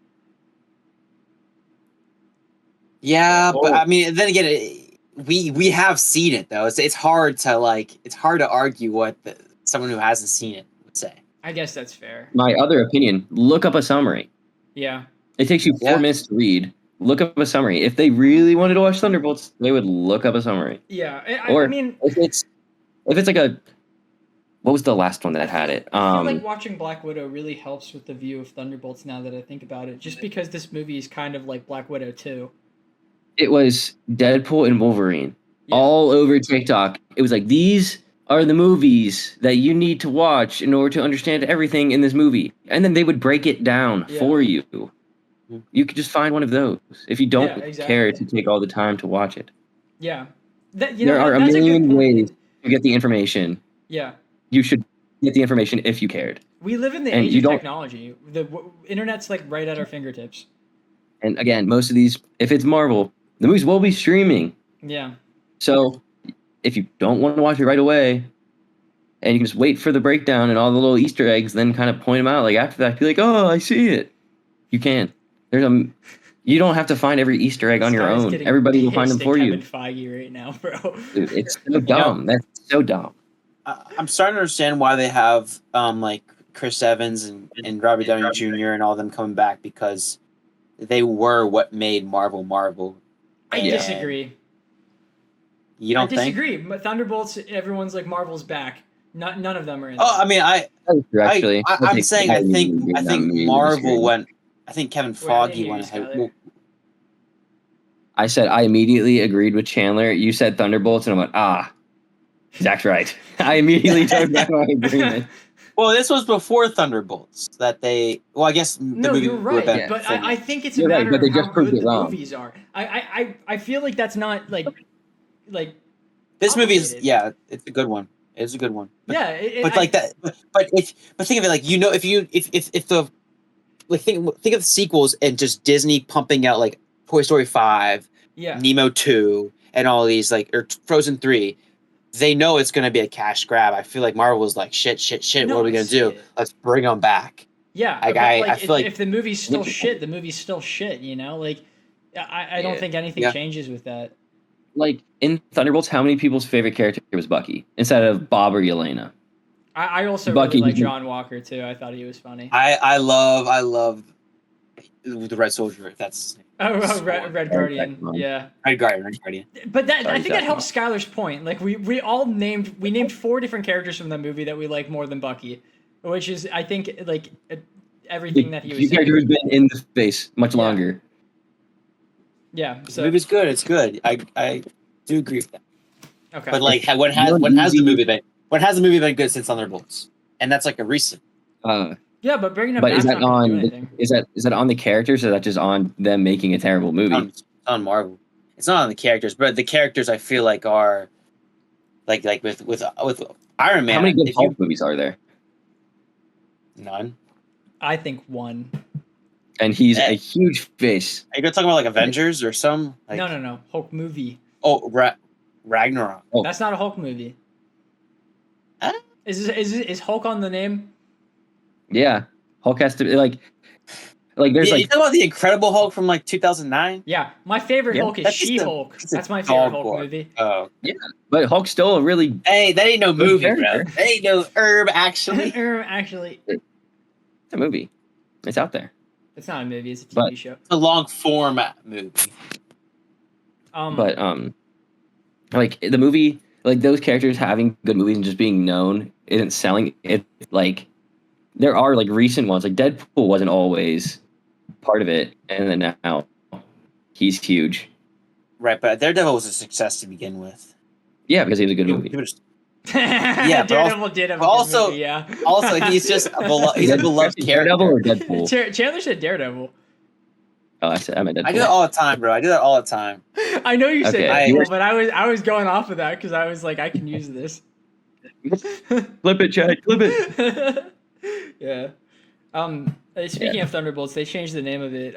Yeah, but I mean, then again, we have seen it though. It's hard to argue what someone who hasn't seen it would say. I guess that's fair. My other opinion: look up a summary. Yeah. It takes you 4 minutes to read. Look up a summary. If they really wanted to watch Thunderbolts, they would look up a summary. Yeah. Or I mean, if it's like a, what was the last one that had it? I feel like watching Black Widow really helps with the view of Thunderbolts now that I think about it, just because this movie is kind of like Black Widow too. It was Deadpool and Wolverine all over TikTok. It was like, these are the movies that you need to watch in order to understand everything in this movie. And then they would break it down for you. You could just find one of those if you don't care to take all the time to watch it. Yeah. There are a million ways to get the information. Yeah. You should get the information if you cared. We live in the age of technology. The internet's like right at our fingertips. And again, most of these, if it's Marvel, the movies will be streaming. Yeah. So if you don't want to watch it right away, and you can just wait for the breakdown and all the little Easter eggs, then kind of point them out. Like after that, be like, oh, I see it. You can. You don't have to find every Easter egg on your own. Everybody will find them for you. Kevin Feige right now, bro. Dude, it's so dumb. That's so dumb. I'm starting to understand why they have like Chris Evans and Robert Downey Jr. and all them coming back, because they were what made Marvel Marvel. I disagree. You don't think? I disagree. But Thunderbolts, everyone's like, Marvel's back. None of them are in. Oh, I mean, I'm saying I think Marvel went. I think Kevin Feige went ahead. I said I immediately agreed with Chandler. You said Thunderbolts, and I'm like, Zach's right. I immediately took back my agreement. Well, this was before Thunderbolts that they. Well, I guess no, you're right. But I think it's a matter of how good the movies are. I feel like that's not like this movie is it's a good one. It's a good one. But, yeah, like that. But think of it like if the like think of the sequels and just Disney pumping out like Toy Story 5, Nemo 2, and all these or Frozen 3. They know it's going to be a cash grab. I feel like Marvel was like, shit. What are we going to do? Let's bring them back. Yeah. I feel like if the movie's still shit, the movie's still shit, you know? Like, I don't think anything changes with that. Like, in Thunderbolts, how many people's favorite character was Bucky instead of Bob or Yelena? I also really like John Walker, too. I thought he was funny. I love the Red Soldier. That's... Red Guardian, yeah. Red Guardian. But I think that helps Skylar's point. Like we all named 4 different characters from the movie that we like more than Bucky, which is I think like everything that he was. The character who's been in the space much longer. Yeah, so the movie's good. It's good. I do agree with that. Okay, but like when has the movie been good since Thunderbolts? And that's like a recent. Yeah, but bringing it back. But is that on the characters, or is that just on them making a terrible movie? It's on Marvel. It's not on the characters, but the characters I feel like are like with Iron Man. How many good Hulk movies are there? None. I think 1. And he's a huge face. Are you gonna talk about like Avengers or some? Like, no, Hulk movie. Oh, Ragnarok. Oh. That's not a Hulk movie. Is Hulk on the name? Yeah, Hulk has to be like there's you talk about the Incredible Hulk from like 2009. Yeah, my favorite Hulk is She-Hulk. That's my favorite Hulk movie. Oh, yeah, but Hulk's still a really that ain't no movie, bro. That ain't no actually. It's a movie. It's out there. It's not a movie. It's a TV show. It's a long format movie. Like the movie, like those characters having good movies and just being known isn't selling it. Like there are like recent ones, like Deadpool wasn't always part of it, and then now he's huge. Right, but Daredevil was a success to begin with. Yeah, because he was a good movie. Yeah, but Daredevil did have a but good also- movie, yeah. Also, he's just he's a beloved Daredevil or character. Deadpool? Chandler said Daredevil. Oh, I meant Deadpool. I do that all the time, bro. I do that all the time. I know you said Okay, Deadpool, but I was going off of that because I was like, I can use this. Flip it, Chad. Flip it. Yeah. Speaking of Thunderbolts, they changed the name of it.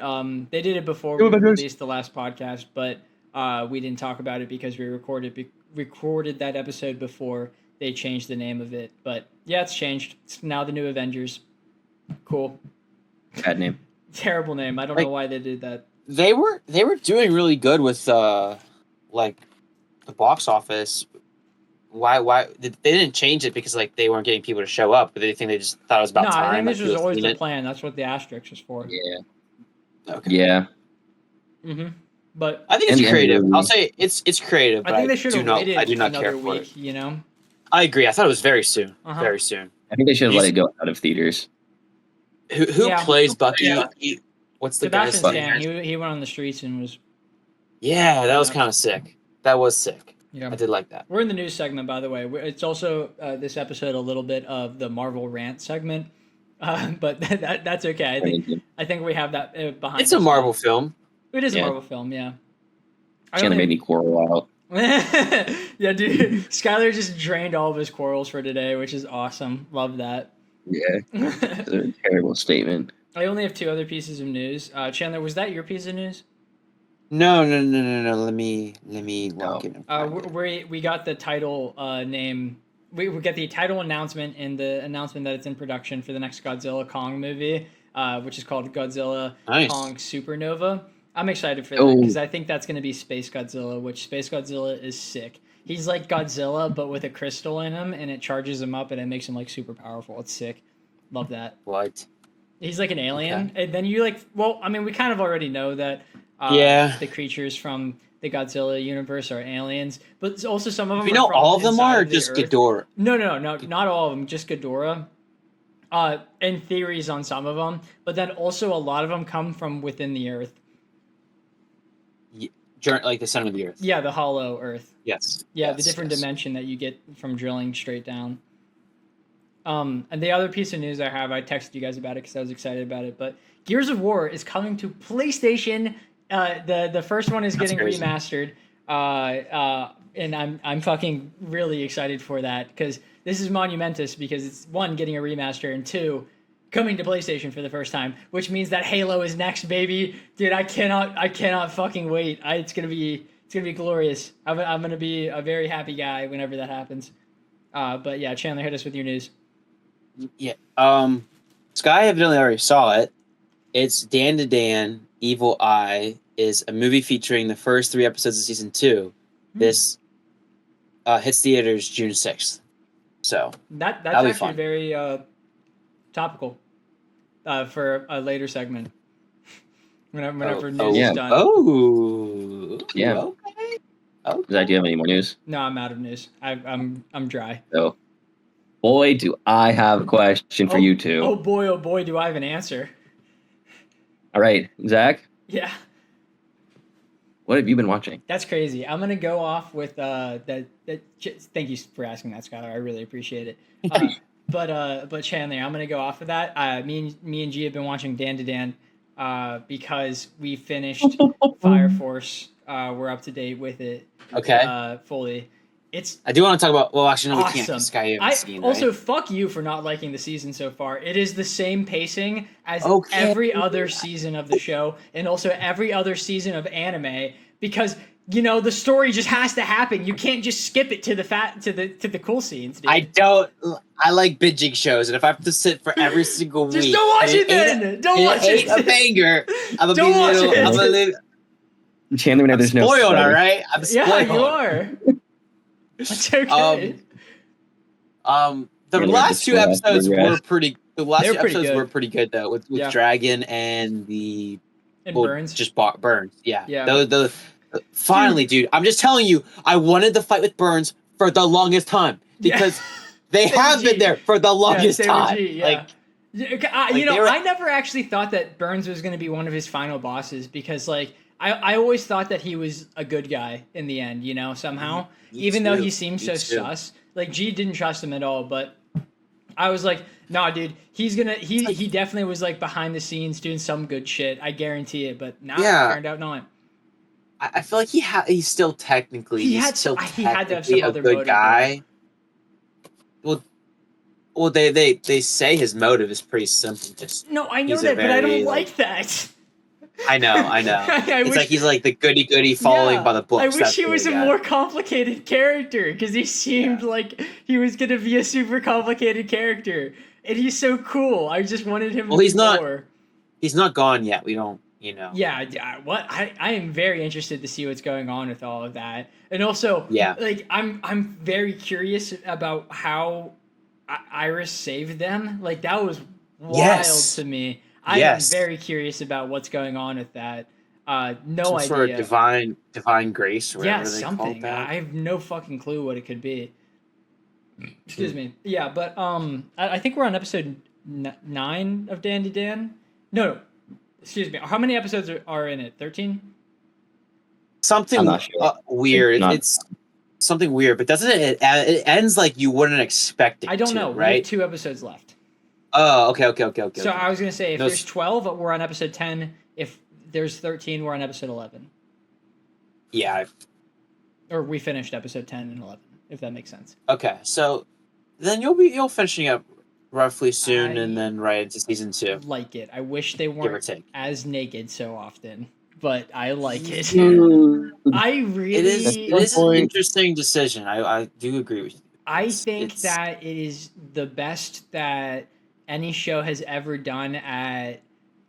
They did it before Go we Avengers. released the last podcast, but we didn't talk about it because we recorded that episode before they changed the name of it. But yeah, it's changed. It's now the New Avengers. Cool. Bad name. Terrible name. I don't know why they did that. They were doing really good with like the box office. Why they didn't change it because like they weren't getting people to show up, but they think they just thought it was about No, time. I think like, this was people always seen the it. plan. That's what the asterisk is for. Yeah. Okay. Yeah. Mm-hmm. But I think And it's the creative. movie. I'll say it's creative. But I think they should do have not. waited I do not care another for week. it. You know. I agree. I thought it was very soon. Uh-huh. Very soon. I think they should have You let s- it go out of theaters. Who Yeah. plays Bucky? Yeah. What's the Sebastian guy's Stan. name? He went on the streets and was. Yeah, that was Yeah. kind of sick. That was sick. Yeah. I did like that. We're in the news segment, by the way. It's also this episode a little bit of the Marvel rant segment, but that's okay. I think we have that behind. It's a us Marvel now. film. It is a Yeah. Marvel film, yeah. Chandler made me quarrel out. Yeah, dude. Skylar just drained all of his quarrels for today, which is awesome. Love that. Yeah. It's a terrible statement. I only have two other pieces of news. Chandler, was that your piece of news? No. Let me walk in. And find it. We got the title name. We get the title announcement and the announcement that it's in production for the next Godzilla Kong movie, which is called Godzilla Nice. Kong Supernova. I'm excited for that Oh. because I think that's going to be Space Godzilla, which Space Godzilla is sick. He's like Godzilla, but with a crystal in him, and it charges him up, and it makes him like super powerful. It's sick. Love that. What? He's like an alien, Okay. and then you like. Well, I mean, we kind of already know that. Yeah. The creatures from the Godzilla universe are aliens, but also some of them. You are know, from all of them inside are or of the just Earth. Ghidorah. No, not all of them. Just Ghidorah. And theories on some of them, but then also a lot of them come from within the Earth. Like the center of the earth. Yeah, the hollow Earth. Yes. Yeah, Yes, the different yes. dimension that you get from drilling straight down. And the other piece of news I have, I texted you guys about it because I was excited about it. But Gears of War is coming to PlayStation. The first one is That's getting crazy. remastered. And I'm fucking really excited for that because this is monumentous because it's one, getting a remaster, and two, coming to PlayStation for the first time, which means that Halo is next, baby. Dude, I cannot fucking wait. It's gonna be glorious. I'm gonna be a very happy guy whenever that happens. But yeah, Chandler, hit us with your news. Yeah. Sky evidently already saw it. It's Dan to Dan, Evil Eye is a movie featuring the first 3 episodes of season 2. This hits theaters June 6th. So That's that'll be actually fun. very topical for a later segment. Whenever news yeah. is done. Oh. Yeah. Okay. Okay. Zach, do you have any more news? No, I'm out of news. I'm dry. So, boy, do I have a question for you two. Oh boy, do I have an answer. All right, Zach, Yeah. what have you been watching? That's crazy. I'm gonna go off with that. Thank you for asking that, Skylar. I really appreciate it. But Chandler, I'm gonna go off of that. Me and G have been watching Dan to Dan because we finished Fire Force. We're up to date with it. Okay. Fully. It's I do want to talk about. Well, actually, no, we can't. awesome. 'Cause Sky you haven't seen, Also, right? fuck you for not liking the season so far. It is the same pacing as Okay. every other season of the show, and also every other season of anime. Because the story just has to happen. You can't just skip it to the cool scenes. Dude. I like binging shows, and if I have to sit for every single week, Just don't watch it then. Don't watch it. A banger. I'm gonna Don't be watch little. it. I'm a little Chandler, whenever there's no spoiled. spoilers. All right. I'm spoiled. Yeah, you are. That's okay. The Really last 2 disgust, episodes regret. were pretty. The last They're 2 pretty episodes good. were pretty good though, with Yeah. Dragon and the And Burns. just Burns. Yeah. Yeah. Finally, dude. I'm just telling you, I wanted to fight with Burns for the longest time because they Same have G. been there for the longest same time. G, yeah. Like, Yeah, they were- I never actually thought that Burns was going to be one of his final bosses because, like, I always thought that he was a good guy in the end, you know, somehow. Me Even though too. he seemed Me so too. sus. Like, G didn't trust him at all, but I was like, nah, dude, he definitely was like behind the scenes doing some good shit. I guarantee it, but nah, Yeah, turned out not. I feel like he's still technically He had to have some a other good motive though. guy. Well, well, they say his motive is pretty simple. Just No, I know he's a that, but I don't very like that. I know. I It's like wish, he's like the goody goody following by yeah, the I books. wish That's he the was a guy. more complicated character because he Yeah. seemed like he was gonna be a super complicated character, and he's so cool. I just wanted him Well, to he's be not. more. He's not gone yet. We don't. You know. Yeah, what I am very interested to see what's going on with all of that, and also Yeah. like I'm very curious about how Iris saved them. Like that was wild Yes. to me. I am Yes. very curious about what's going on with that. No Some sort of idea. divine grace, or Yeah, whatever they call something. that. I have no fucking clue what it could be. Excuse me. Yeah, but I think we're on episode 9 of Dandy Dan. No, excuse me. How many episodes are in it? 13? I'm Something not sure. weird. Not- It's something weird, but doesn't it? It ends like you wouldn't expect it. I don't to, know. We right? have 2 episodes left. Oh, okay. So I was gonna say if Those- there's 12, we're on episode 10. If there's 13, we're on episode 11. Yeah. Or we finished episode 10 and 11, if that makes sense. Okay. So then you'll finishing up roughly soon, and then right into season 2, Like it. I wish they give or weren't take. as naked so often, but I like it. Dude, I really. It is. At It some is an point- interesting decision. I do agree with you. I It's- think it's- that it is the best that any show has ever done at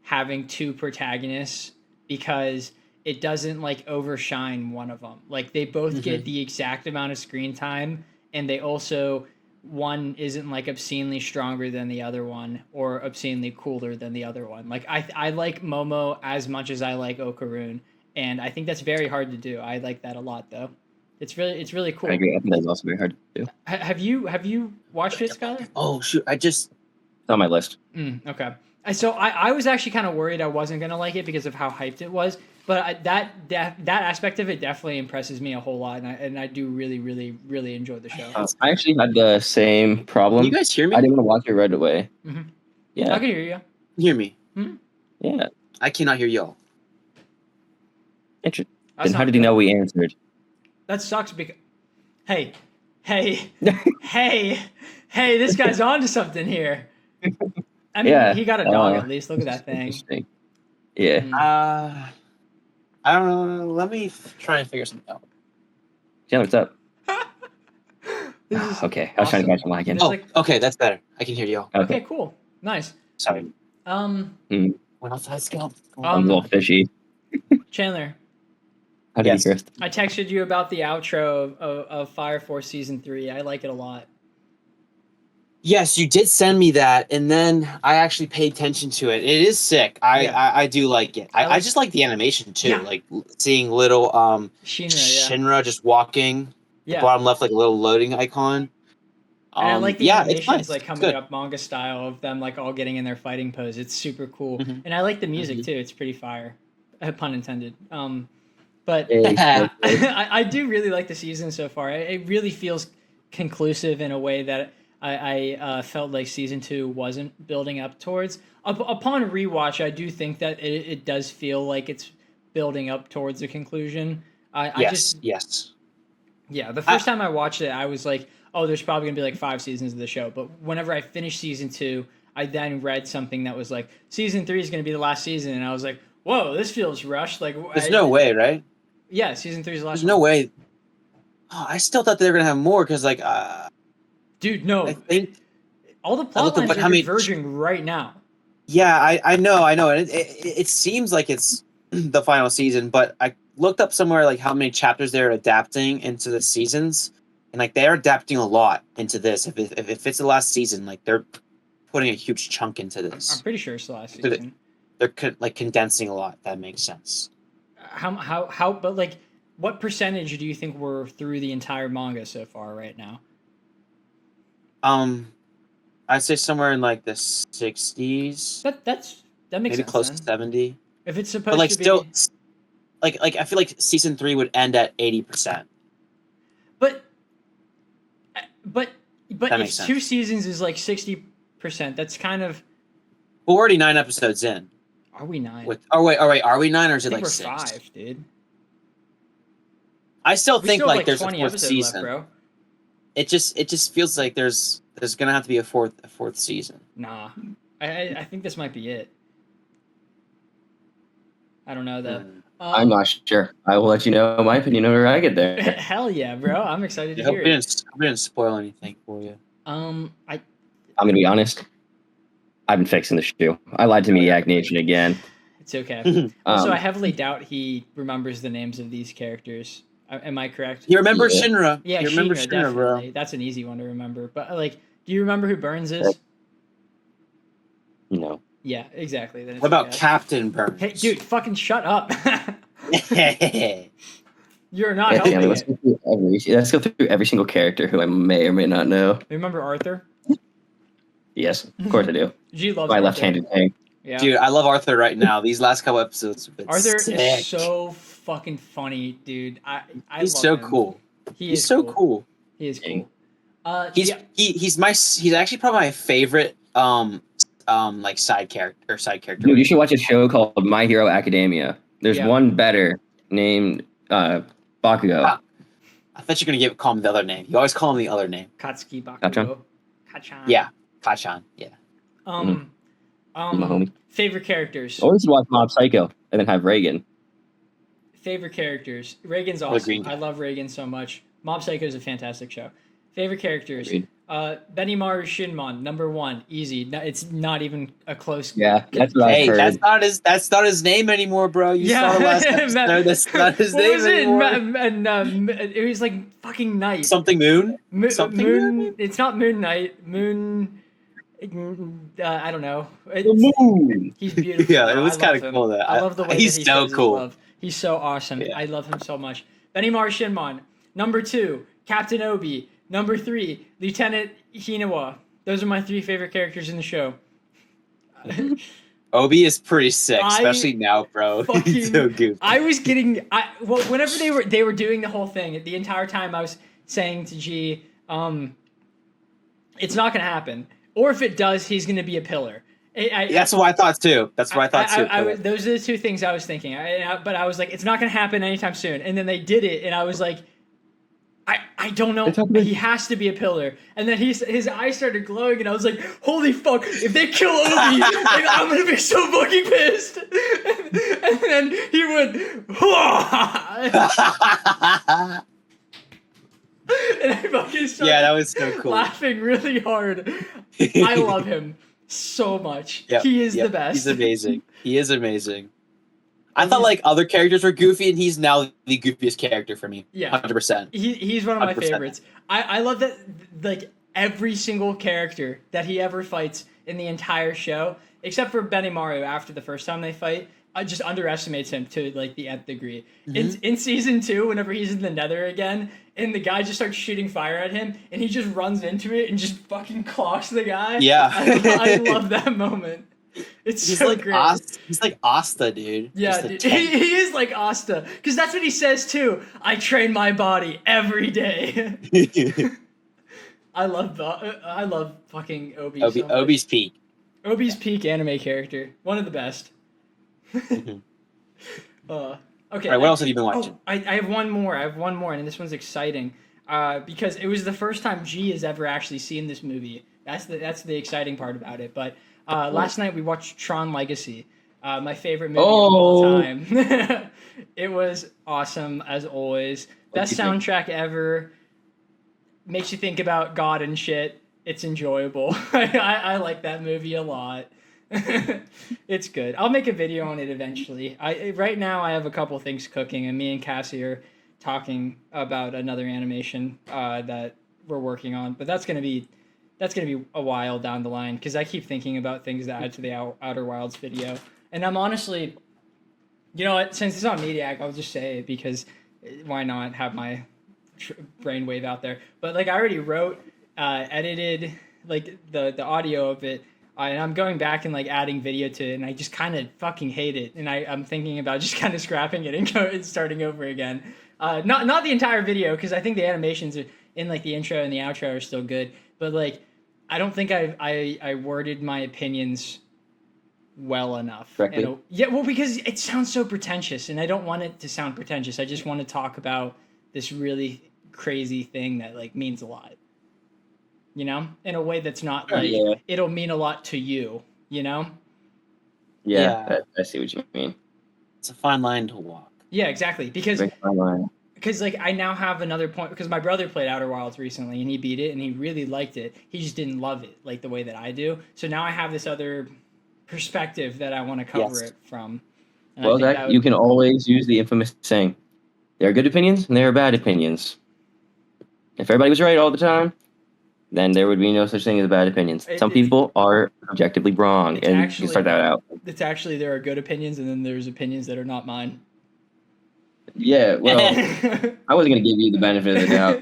having 2 protagonists because it doesn't like overshine one of them. Like they both get the exact amount of screen time, and they also one isn't like obscenely stronger than the other one or obscenely cooler than the other one. Like I like Momo as much as I like Okarun, and I think that's very hard to do. I like that a lot though. It's really cool. I agree. I think that's also very hard to do. Have you watched it, Skylar? Oh shoot! It's on my list. Okay. So I was actually kind of worried I wasn't gonna like it because of how hyped it was, but that aspect of it definitely impresses me a whole lot, and I do really enjoy the show. I actually had the same problem. Can you guys hear me? I didn't want to watch it right away. Mhm. Yeah. I can hear you. Hear me? Yeah. I cannot hear y'all. Interesting. That's Then how not did he good. know we answered? That sucks because hey, this guy's on to something here. I mean, Yeah, he got a dog at least. Look at that thing. Interesting. Yeah. Mm. I don't know. Let me try and figure something out. Chandler, what's up? This is Okay. I was trying to awesome. catch him again. It's Oh, like- okay, that's better. I can hear y'all. Okay, cool, nice. Sorry. What else has go? I'm a little fishy. Chandler, How did Yes. you first? I texted you about the outro of Fire Force season 3. I like it a lot. Yes, you did send me that, and then I actually paid attention to it. It is sick. I do like it. I just like the animation too. Yeah. Like seeing little Shinra just walking. Yeah. The bottom left, like a little loading icon. And I like the it's animations nice. like It's coming good. up manga style of them like all getting in their fighting pose. It's super cool. Mhm. And I like the music Mhm. too. It's pretty fire. Pun intended. But Yeah. I do really like the season so far. It really feels conclusive in a way that I felt like season 2 wasn't building up towards. Upon rewatch, I do think that it does feel like it's building up towards a conclusion. Yes. Yeah, the first time I watched it, I was like, oh, there's probably going to be like 5 seasons of the show. But whenever I finished season 2, I then read something that was like, season 3 is going to be the last season. And I was like, whoa, this feels rushed. Like, There's no way, right? Yeah, season 3 is the last There's no way. Oh, I still thought they were gonna have more because, like, Dude, no. I think. All the I plot looked up, lines like, are how many- converging right now. Yeah, I know, and it seems like it's the final season, but I looked up somewhere like how many chapters they're adapting into the seasons, and like they're adapting a lot into this. If it's the last season, like they're putting a huge chunk into I'm this. pretty sure it's the last Did it- season. They're like condensing a lot. That makes sense. But like, what percentage do you think we're through the entire manga so far right now? I'd say somewhere in like the 60s, That makes maybe sense. close then. to 70. If it's supposed But like to be, still, like I feel like season 3 would end at 80%. But but That if makes 2 sense. seasons is like 60%, that's kind of. We're already 9 episodes in. Are we 9? Wait, are we 9 or is I it think like we're 6? 5, dude. I still We think still have like like there's a 20 fourth episodes season. left, bro. It just feels like there's gonna have to be a fourth season. Nah, I think this might be it. I don't know though. I'm not sure. I will let you know my opinion whenever I get there. Hell yeah, bro! I'm excited to I hope hear we it. didn't spoil anything for you. I'm gonna be honest. I've been fixing the shoe. I lied to Mediak Nation again. It's okay. Also, I Um, heavily doubt he remembers the names of these characters. Am I correct? He remembers Yeah. Shinra. Yeah, He remembers Shinra, Shinra, bro. definitely. That's an easy one to remember. But like, do you remember who Burns is? no. Yeah, exactly. Then it's What about okay. Captain Burns? Hey, dude, fucking shut up! You're not Yeah, helping let's it. go through every single character who I may or may not know. Remember Arthur? Yes, of course I do. G loves My Arthur. left-handed thing. Yeah. Dude, I love Arthur right now. These last couple episodes have been Arthur sick. is so fucking funny, dude. He's love so him. cool. He's He's so cool. He is Dang. cool. He's actually probably my favorite like side character. Dude, you should watch a show called My Hero Academia. There's Yeah. one better named Bakugo. Ah. I thought you were gonna call him the other name. You always call him the other name. Katsuki Bakugo. Kachan? Kachan. Yeah, Kachan. Yeah. He's my homie. Favorite characters. Or we should watch Mob Psycho and then have Reagan. Favorite characters. Reagan's Or the awesome. green guy. I love Reagan so much. Mob Psycho is a fantastic show. Favorite characters. Agreed. Benimaru Shinmon, number 1, easy. It's not even a close. Yeah, that's what I've Hey, heard. that's not his name anymore, bro. You saw the last episode. That's not his What name was it? anymore. It was like fucking Night. Something Moon. Something Moon. It's not Moon Knight. Moon. I don't know. The moon. He's beautiful. Yeah, it bro. was I kind love of him. cool. I love the way he's that he so shows his cool. love. He's so awesome. Yeah. I love him so much. Benimaru Shinmon. Number 2, Captain Obi. Number 3, Lieutenant Hinawa. Those are my 3 favorite characters in the show. Obi is pretty sick, I especially now, bro. He's so goofy. I was getting. Whenever they were doing the whole thing, the entire time I was saying to G, it's not gonna happen. Or if it does, he's gonna be a pillar. That's what I thought too. That's what I thought too. Those are the 2 things I was thinking. But I was like, it's not gonna happen anytime soon. And then they did it, and I was like, I don't know. He has to be a pillar. And then his eyes started glowing, and I was like, holy fuck! If they kill Obi, like, I'm gonna be so fucking pissed. And then he went, and I fucking started Yeah, that was so cool. laughing really hard. I love him so much. He is the best. He's amazing. He is amazing. I thought like other characters were goofy, and he's now the goofiest character for me. Yeah. 100%. He's one of my 100%. favorites. I love that, like, every single character that he ever fights in the entire show, except for Benimaru after the first time they fight, just underestimates him to like the nth degree. In season 2, whenever he's in the Nether again, and the guy just starts shooting fire at him, and he just runs into it and just fucking clocks the guy. Yeah. I love that moment. He's so like great. he's like Asta, dude. Yeah, Just a dude. tank. He is like Asta, because that's what he says too. I train my body every day. I love fucking Obi. So much. Obi's peak. Obi's peak anime character, one of the best. Okay. All right, what else have you been watching? I have one more. And this one's exciting because it was the first time G has ever actually seen this movie. That's the exciting part about it. But last night we watched Tron Legacy, my favorite movie of all time. It was awesome as always. Best soundtrack ever. Makes you think about God and shit. It's enjoyable. I like that movie a lot. It's good. I'll make a video on it eventually. Right now I have a couple things cooking, and me and Cassie are talking about another animation that we're working on. But that's gonna be a while down the line because I keep thinking about things to add to the Outer Wilds video. And I'm honestly, you know what? Since it's on Mediak, I'll just say it because why not have my brainwave out there? But like I already wrote, edited like the audio of it. And I'm going back and like adding video to it, and I just kind of fucking hate it. And I'm thinking about just kind of scrapping it and starting over again. Not the entire video, because I think the animations in like the intro and the outro are still good. But like, I don't think I worded my opinions well enough. Correctly? Yeah, well, because it sounds so pretentious, and I don't want it to sound pretentious. I just want to talk about this really crazy thing that like means a lot. You know, in a way that's not like Yeah. it'll mean a lot to you. You know. Yeah, Yeah. I see what you mean. It's a fine line to walk. Yeah, exactly. Because Very fine line. like I now have another point, because my brother played Outer Wilds recently and he beat it and he really liked it. He just didn't love it like the way that I do. So now I have this other perspective that I want to cover Yes. it from. And Well, I think Zach, that would- you can always use the infamous saying, there are good opinions and there are bad opinions. If everybody was right all the time, then there would be no such thing as bad opinions. Some people are objectively wrong, It's and you actually- can start that out. It's actually, there are good opinions and then there's opinions that are not mine. Yeah, well, I wasn't going to give you the benefit of the doubt.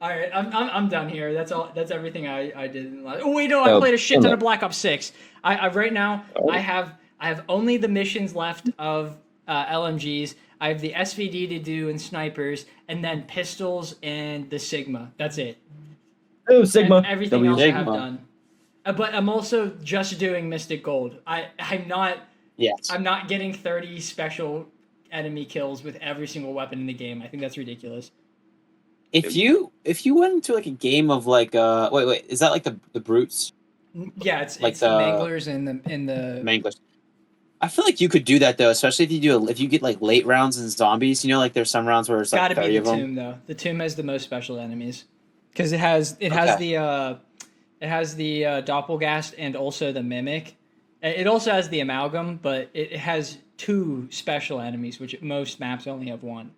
All right, I'm done here. That's all. That's everything I did in the last. Oh wait, no, I So, played a shit ton Emma. of Black Ops 6. I right now I have only the missions left of LMGs. I have the SVD to do and snipers, and then pistols and the Sigma. That's it. Oh, Sigma. And everything W. else I have Sigma. done. But I'm also just doing Mystic Gold. I'm not. Yes. I'm not getting 30 special enemy kills with every single weapon in the game. I think that's ridiculous. If you went into like a game of like wait, is that like the brutes Yeah, it's Like it's the the- manglers and the manglers? I feel like you could do that though, especially if you get like late rounds and zombies. You know, like there's some rounds where it's like gotta 30 be of the them. tomb though. The tomb has the most special enemies because it has Okay. the doppelgast and also the mimic. It also has the amalgam, but it has 2 special enemies, which most maps only have 1.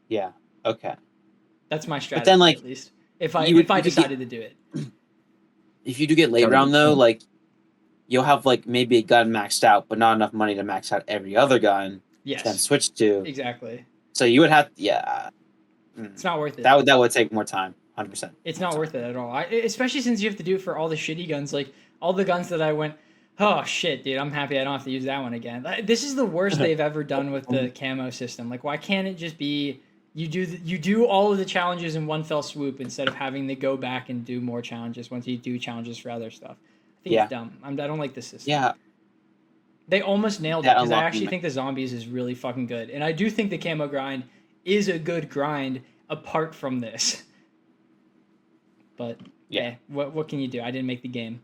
Yeah. Okay. That's my strategy, then, like, at least. If I you would- if I you could decided to do it. If you do get late That would round be though, cool. like you'll have like maybe a gun maxed out, but not enough money to max out every other gun to then Yes, switch to. exactly. So you would have, yeah. It's not worth it. That would take more time, 100%. It's not worth it at all. Especially since you have to do it for all the shitty guns. Like all the guns that I went, oh shit, dude, I'm happy I don't have to use that one again. This is the worst they've ever done with the camo system. Like, why can't it just be you do all of the challenges in one fell swoop instead of having to go back and do more challenges once you do challenges for other stuff? I think Yeah. it's dumb. I don't like the system. Yeah. They almost nailed it That because I unlocking actually me- think the zombies is really fucking good, and I do think the camo grind is a good grind apart from this. But Yeah. what can you do? I didn't make the game.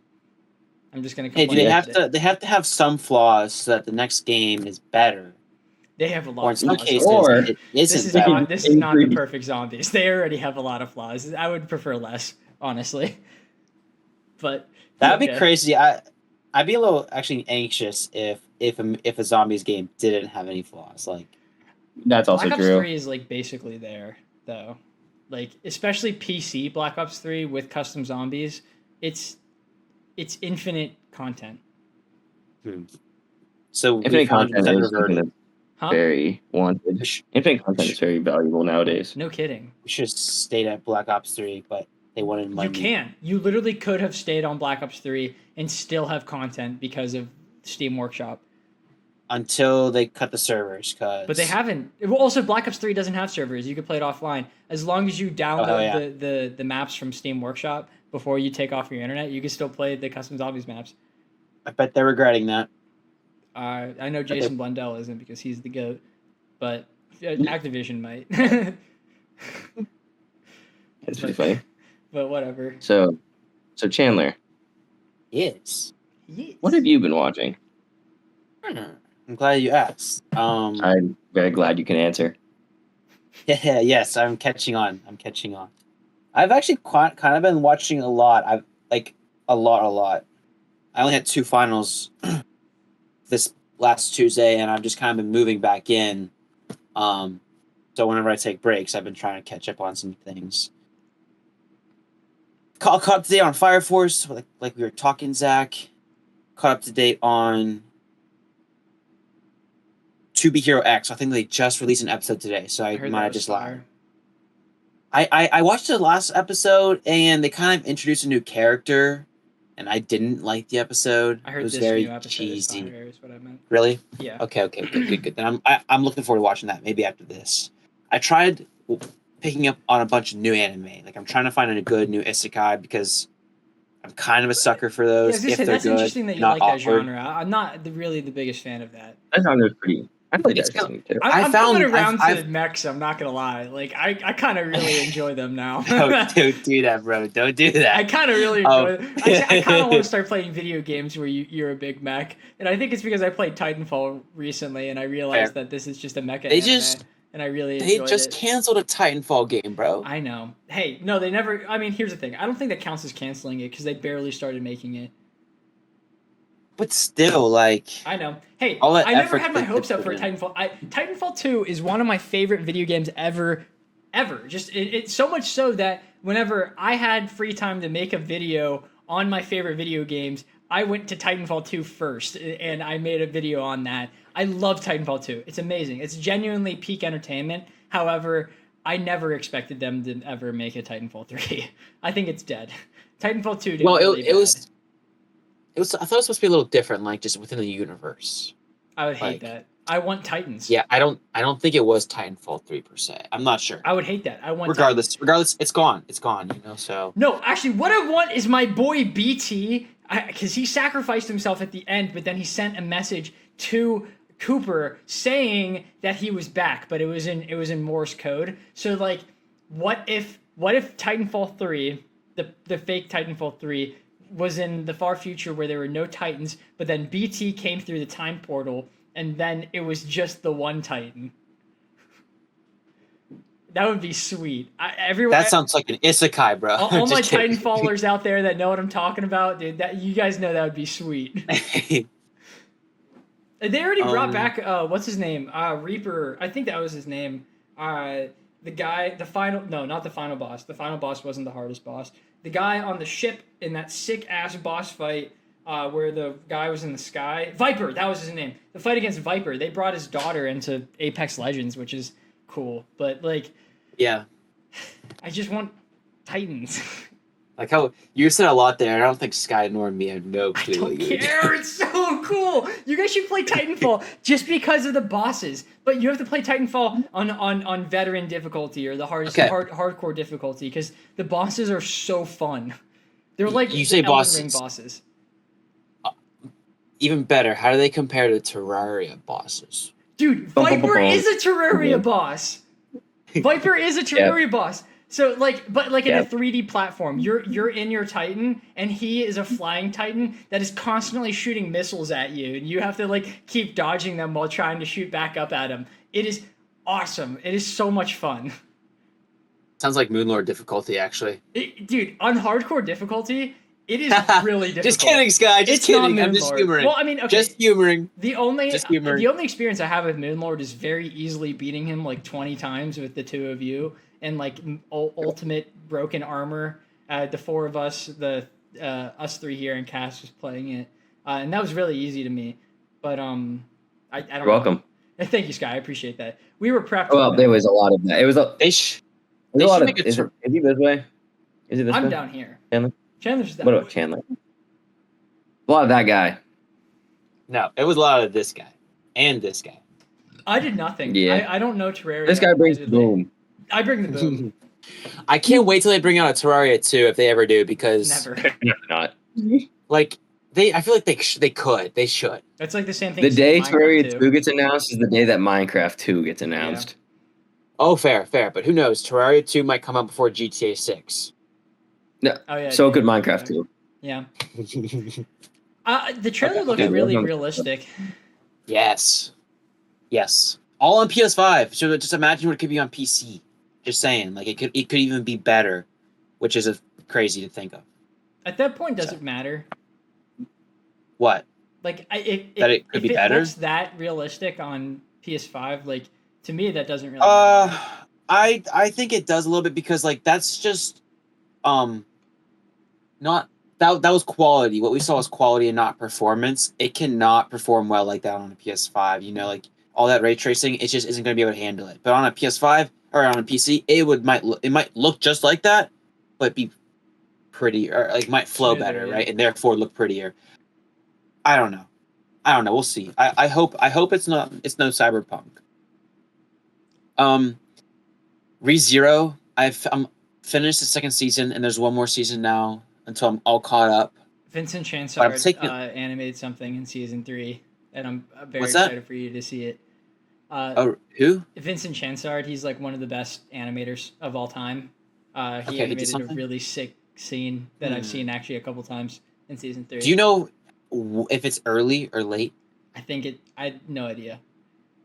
I'm just gonna Hey, complain. do about they have to have some flaws so that the next game is better, They have a lot or in of some flaws. cases Or- it This isn't is better. not the Increase. perfect zombies. They already have a lot of flaws. I would prefer less, honestly. But That'd be okay. crazy. I'd be a little actually anxious if a zombies game didn't have any flaws. Like, That's also Black Ops true. 3 is like basically there though. Like especially PC Black Ops 3 with custom zombies, it's infinite content. so Infinite we've 100% content is something reverted. that's Huh? very wanted. We sh- Infinite content is very valuable nowadays. No kidding. we should have stayed at Black Ops 3, but they wanted money. You can. You literally could have stayed on Black Ops 3 and still have content because of Steam Workshop. Until they cut the servers, cause But they haven't. Well, also, Black Ops 3 doesn't have servers. You can play it offline. As long as you download yeah. the maps from Steam Workshop before you take off your internet, you can still play the custom zombies maps. I bet they're regretting that. I know Jason Blundell isn't because he's the GOAT, but Activision might. It's pretty funny. But whatever. So Chandler, Yes. what have you been watching? I'm glad you asked. I'm very glad you can answer. Yeah, yes, I'm catching on. I've actually kind of been watching a lot. I've like a lot. I only had 2 finals this last Tuesday, and I've just kind of been moving back in. So whenever I take breaks, I've been trying to catch up on some things. Caught up to date on Fire Force, like we were talking, Zach. Caught up to date on To Be Hero X. I think they just released an episode today, so I heard might that have was just lied. fire. I watched the last episode and they kind of introduced a new character and I didn't like the episode. I It heard was this very new episode cheesy. is fire, is what I meant. Really? Yeah. Okay, good. Then I'm looking forward to watching that. Maybe after this. I tried picking up on a bunch of new anime. Like I'm trying to find a good new isekai because I'm kind of a sucker for Yeah, I those was gonna if say, they're that's good, interesting that you not like that awkward. genre. I'm not really the biggest fan of that. That genre is pretty. I played It's that season too. I'm coming around to I've mechs. I'm not gonna lie. Like I kind of really enjoy them now. don't do that, bro. Don't do that. I kind of really enjoy them. I kind of want to start playing video games where you're a big mech, and I think it's because I played Titanfall recently, and I realized that this is just a mecha anime, and I really enjoyed it. Canceled a Titanfall game, bro. I know. Hey, no, they never. I mean, here's the thing. I don't think that counts as canceling it because they barely started making it. But still, like I know. Hey, all that I never effort had my they hopes up put for in. Titanfall. Titanfall 2 is one of my favorite video games ever. Just it's so much so that whenever I had free time to make a video on my favorite video games, I went to Titanfall 2 first, and I made a video on that. I love Titanfall 2. It's amazing. It's genuinely peak entertainment. However, I never expected them to ever make a Titanfall 3. I think it's dead. Titanfall 2 did really bad. It was. I thought it was supposed to be a little different, like just within the universe. I would hate that. I want Titans. Yeah, I don't think it was Titanfall 3 per se. I'm not sure. I would hate that. I want regardless, it's gone. It's gone. You know. So no, actually, what I want is my boy BT, because he sacrificed himself at the end, but then he sent a message to Cooper saying that he was back, but it was in Morse code. So like, what if Titanfall 3, the fake Titanfall 3, was in the far future where there were no Titans, but then BT came through the time portal, and then it was just the one Titan. That would be sweet. That sounds like an isekai, bro. All my Titanfallers out there that know what I'm talking about, dude, that you guys know that would be sweet. They already brought back what's his name? Reaper. I think that was his name. The guy, not the final boss. The final boss wasn't the hardest boss. The guy on the ship in that sick ass boss fight where the guy was in the sky. Viper, that was his name. The fight against Viper. They brought his daughter into Apex Legends, which is cool. But like, yeah, I just want Titans. Like how you said a lot there. I don't think Sky nor me have no clue. I don't care. It's so cool. You guys should play Titanfall just because of the bosses. But you have to play Titanfall on veteran difficulty or the hardest hardcore difficulty because the bosses are so fun. They're like you say Elden Ring bosses. Even better, how do they compare to Terraria bosses? Dude, Viper is a Terraria boss. Viper is a Terraria boss. So but in a 3D platform, you're in your Titan, and he is a flying Titan that is constantly shooting missiles at you, and you have to keep dodging them while trying to shoot back up at him. It is awesome. It is so much fun. Sounds like Moonlord difficulty, actually. Dude, on hardcore difficulty, it is really difficult. Just kidding, Sky. Just kidding. I'm just humoring. Well, I mean, okay. Just humoring. The only experience I have with Moonlord is very easily beating him 20 times with the two of you. And ultimate broken armor, the four of us, us three here, and Cass was playing it, and that was really easy to me. But I don't. You're welcome. Thank you, Sky. I appreciate that. We were prepped. Well, there was a lot of that. It was a. Is he this way? Is it this way? I'm down here. Chandler's down. What about Chandler? A lot of that guy. No, it was a lot of this guy and this guy. I did nothing. Yeah. I don't know Terraria. This guy brings the boom. I bring the boom. I can't wait till they bring out a Terraria 2 if they ever do, because Never. Not. I feel like they should. That's like the same thing. The day Terraria 2 gets announced is the day that Minecraft 2 gets announced. Yeah. Oh, fair, but who knows? Terraria 2 might come out before GTA 6. No. Oh yeah. So could Minecraft 2. Yeah. The trailer looked really realistic. Yes. All on PS5. So just imagine what it could be on PC. Just saying, it could even be better, which is crazy to think of. At that point, does it matter? What? That it could be better? Looks that realistic on PS5, to me that doesn't really matter. I think it does a little bit because that's just not that was quality. What we saw was quality and not performance. It cannot perform well like that on a PS5. All that ray tracing, it just isn't going to be able to handle it. But on a PS5 or on a PC, it might look just like that, but be pretty or like might flow Smoother, better, yeah. right? And therefore look prettier. I don't know. We'll see. I hope it's no Cyberpunk. ReZero. I'm finished the second season, and there's one more season now until I'm all caught up. Vincent But I'm Chansard taking. animated something in season 3, and I'm very What's that? excited for you to see it. Oh, who? Vincent Chansard, he's like one of the best animators of all time. He Okay, he did animated a something? really sick scene that I've seen actually a couple times in season 3. Do you know if it's early or late? I had no idea.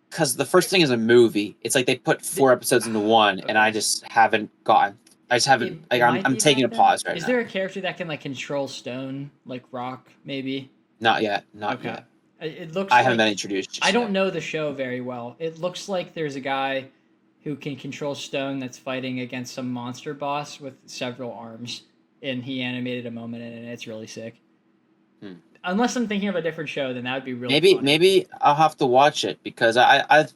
Because the first thing is a movie. It's like they put 4 episodes into one, and I Okay. just haven't gotten. I just haven't. It I'm might be taking a back then. pause right Is now. there a character that can like control stone, like rock, maybe? Not yet. Not Okay. yet. It looks. I like, haven't been introduced. Just I don't yet. know the show very well. It looks like there's a guy who can control stone that's fighting against some monster boss with several arms, and he animated a moment in it, and it's really sick. Unless I'm thinking of a different show, then that would be really funny. Maybe I'll have to watch it because I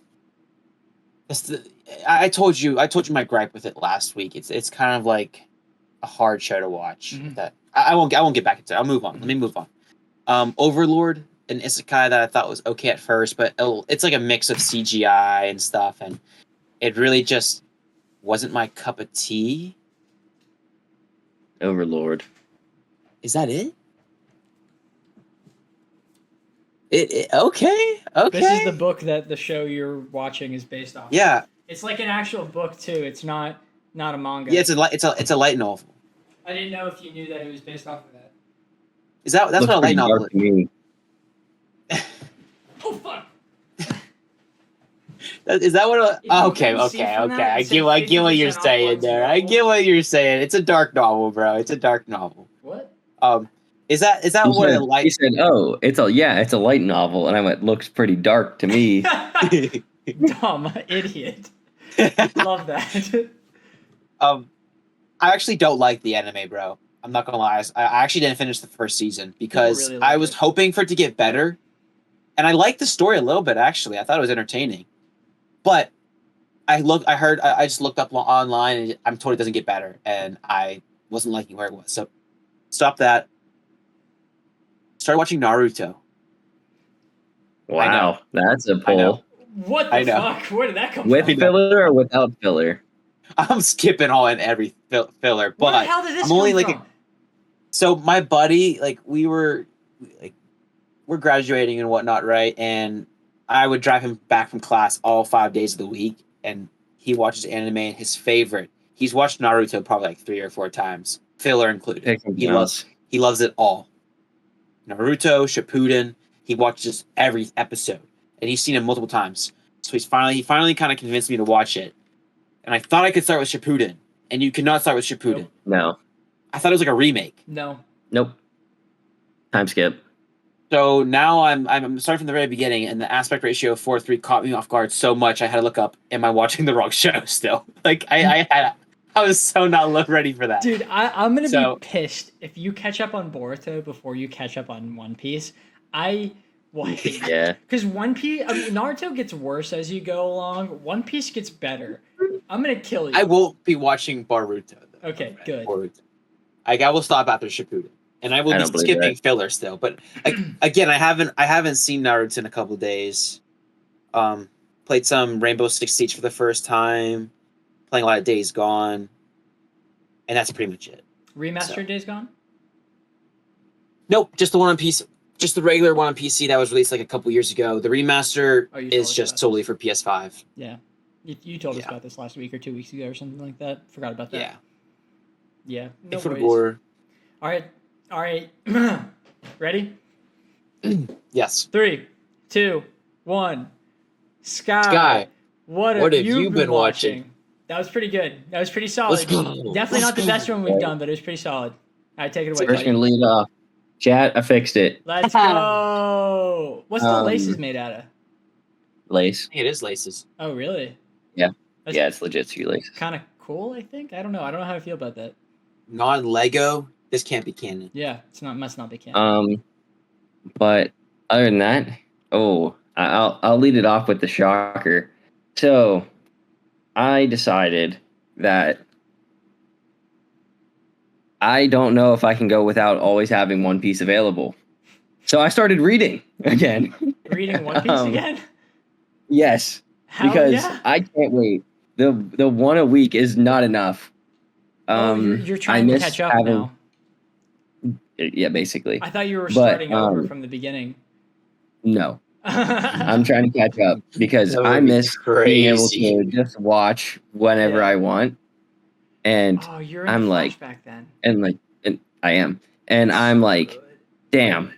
told you my gripe with it last week. It's kind of like a hard show to watch. Mhm. That I won't get back into it. I'll move on. Let me move on. Overlord, an isekai that I thought was okay at first, but it's like a mix of CGI and stuff, and it really just wasn't my cup of tea. Overlord. Is that it? Okay. This is the book that the show you're watching is based off. Yeah. It's like an actual book too. It's not a manga. Yeah, it's a light novel. I didn't know if you knew that it was based off of that. That's Looks what a light pretty novel dark to me. Oh fuck! is. That what? If you Okay. couldn't see from that, I it get said what you're 50% off saying Bugs there. I novel. get what you're saying. It's a dark novel, bro. It's a dark novel. What? Is that He what said, a light? he said, "Oh, it's a light novel," and I went, "Looks pretty dark to me." Dumb idiot. Love that. I actually don't like the anime, bro. I'm not gonna lie. I actually didn't finish the first season because really like I was it. hoping for it to get better, and I liked the story a little bit. Actually, I thought it was entertaining, but I just looked up online, and I'm told it doesn't get better, and I wasn't liking where it was. So, stop that. Started watching Naruto. Wow, that's a I know. pull. What the I know. fuck? Where did that come With from? filler or without filler? I'm skipping all and every filler, Where but the hell did this I'm only come like from? so my buddy, like we're graduating and whatnot, right? And I would drive him back from class all 5 days of the week, and he watches anime. And his favorite, he's watched Naruto probably like 3 or 4 times, filler included. Picking He mouse. loves it all. Naruto, Shippuden, he watches every episode, and he's seen it multiple times. So he finally kind of convinced me to watch it. And I thought I could start with Shippuden, and you cannot start with Shippuden. Nope. No. I thought it was like a remake. No. Nope. Time skip. So now I'm starting from the very beginning, and the aspect ratio of 4:3 caught me off guard so much. I had to look up, am I watching the wrong show still? Like I was so not ready for that. Dude, I'm gonna be pissed if you catch up on Boruto before you catch up on One Piece. I will hate it. Yeah. Because Naruto gets worse as you go along. One Piece gets better. I'm gonna kill you. I won't be watching Boruto. Though. Okay, good. Boruto. I will stop after Shippuden, and I will I be don't believe skipping that. filler still. But again, I haven't seen Naruto in a couple of days. Played some Rainbow Six Siege for the first time. Playing a lot of Days Gone, and that's pretty much it. Remastered Days Gone? Nope, just the one on PC. Just the regular one on PC that was released like a couple years ago. The remaster Oh, you told is us just about solely this. for PS5. Yeah. You told us Yeah. about this last week or 2 weeks ago or something like that. Forgot about that. Yeah. Yeah. No Thanks for the worries. gore. All right. Ready? Yes. 3, 2, 1. Sky. What have you been watching? That was pretty good. That was pretty solid. Let's go. Definitely not the best one we've done, but it was pretty solid. All right, take it away, First buddy. gonna lead off. Chat, I fixed it. Let's go. What's the Um, laces made out of? Lace. It is laces. Oh, really? Yeah. That's Yeah, it's legit ski lace. kind of cool, I think. I don't know. I don't know how I feel about that. Non-Lego. This can't be canon. Yeah, must not be canon. But other than that, I'll lead it off with the shocker. So, I decided that I don't know if I can go without always having One Piece available. So I started reading again. Reading One Piece again? Yes, Hell because yeah! I can't wait. The one a week is not enough. You're I trying to miss catch up having now. yeah, basically. I thought you were But starting over from the beginning. no, I'm trying to catch up because That I would be miss being able crazy. to just watch whenever Yeah. I want, and Oh, you're in I'm a like, flashback then. and I am, and I'm like, Good. damn,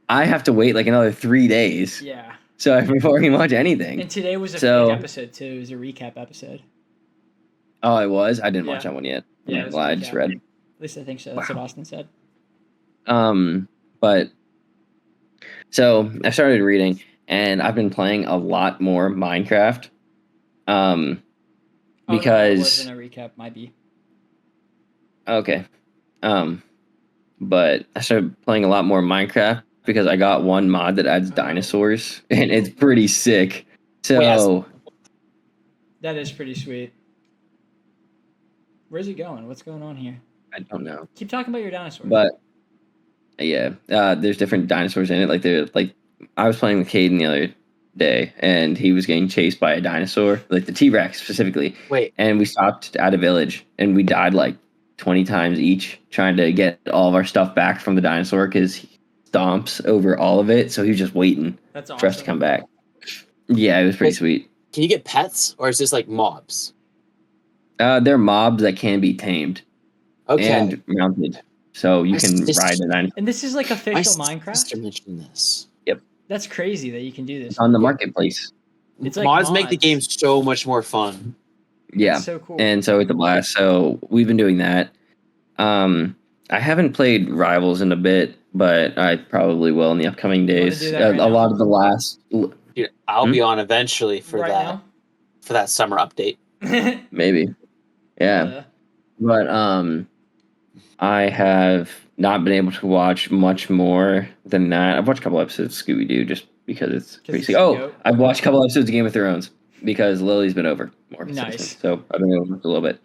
I have to wait like another 3 days. Yeah. So before I can watch anything. And today was a So- fake episode too. It was a recap episode. Oh, it was. I didn't Yeah. watch that one yet. Yeah, it I'm was glad a I just recap. read. At least I think so. That's what Austin said. But so I started reading, and I've been playing a lot more Minecraft. Oh, no, it Because wasn't a recap. Might be. okay, but I started playing a lot more Minecraft because I got one mod that adds Oh. dinosaurs, and it's pretty sick. So Wait, That is pretty sweet. Where's it going? What's going on here? I don't know, Keep talking about your dinosaurs. but yeah, there's different dinosaurs in it. Like I was playing with Caden the other day, and he was getting chased by a dinosaur, like the T-Rex specifically. wait. And we stopped at a village, and we died like 20 times each trying to get all of our stuff back from the dinosaur because he stomps over all of it. So he was just waiting That's awesome. for us to come back. Yeah, it was pretty Wait. sweet. Can you get pets, or is this like mobs? They're mobs that can be tamed Okay. and mounted, so you My can sister- ride the dinosaur And this is like My official sister Minecraft. mentioned this. That's crazy that you can do this. on the marketplace. It's like Mods make the mods. game so much more fun. Yeah, That's so cool. and so it's a blast. So we've been doing that. I haven't played Rivals in a bit, but I probably will in the upcoming You wanna days. do that right A now? lot of the last, Dude, I'll be on eventually for right that summer update. now. maybe, yeah. But I have not been able to watch much more than that. I've watched a couple episodes of Scooby Doo just because it's it's crazy. the Oh, goat. I've watched a couple episodes of Game of Thrones because Lily's been over more since Nice. then. So I've been able to watch a little bit.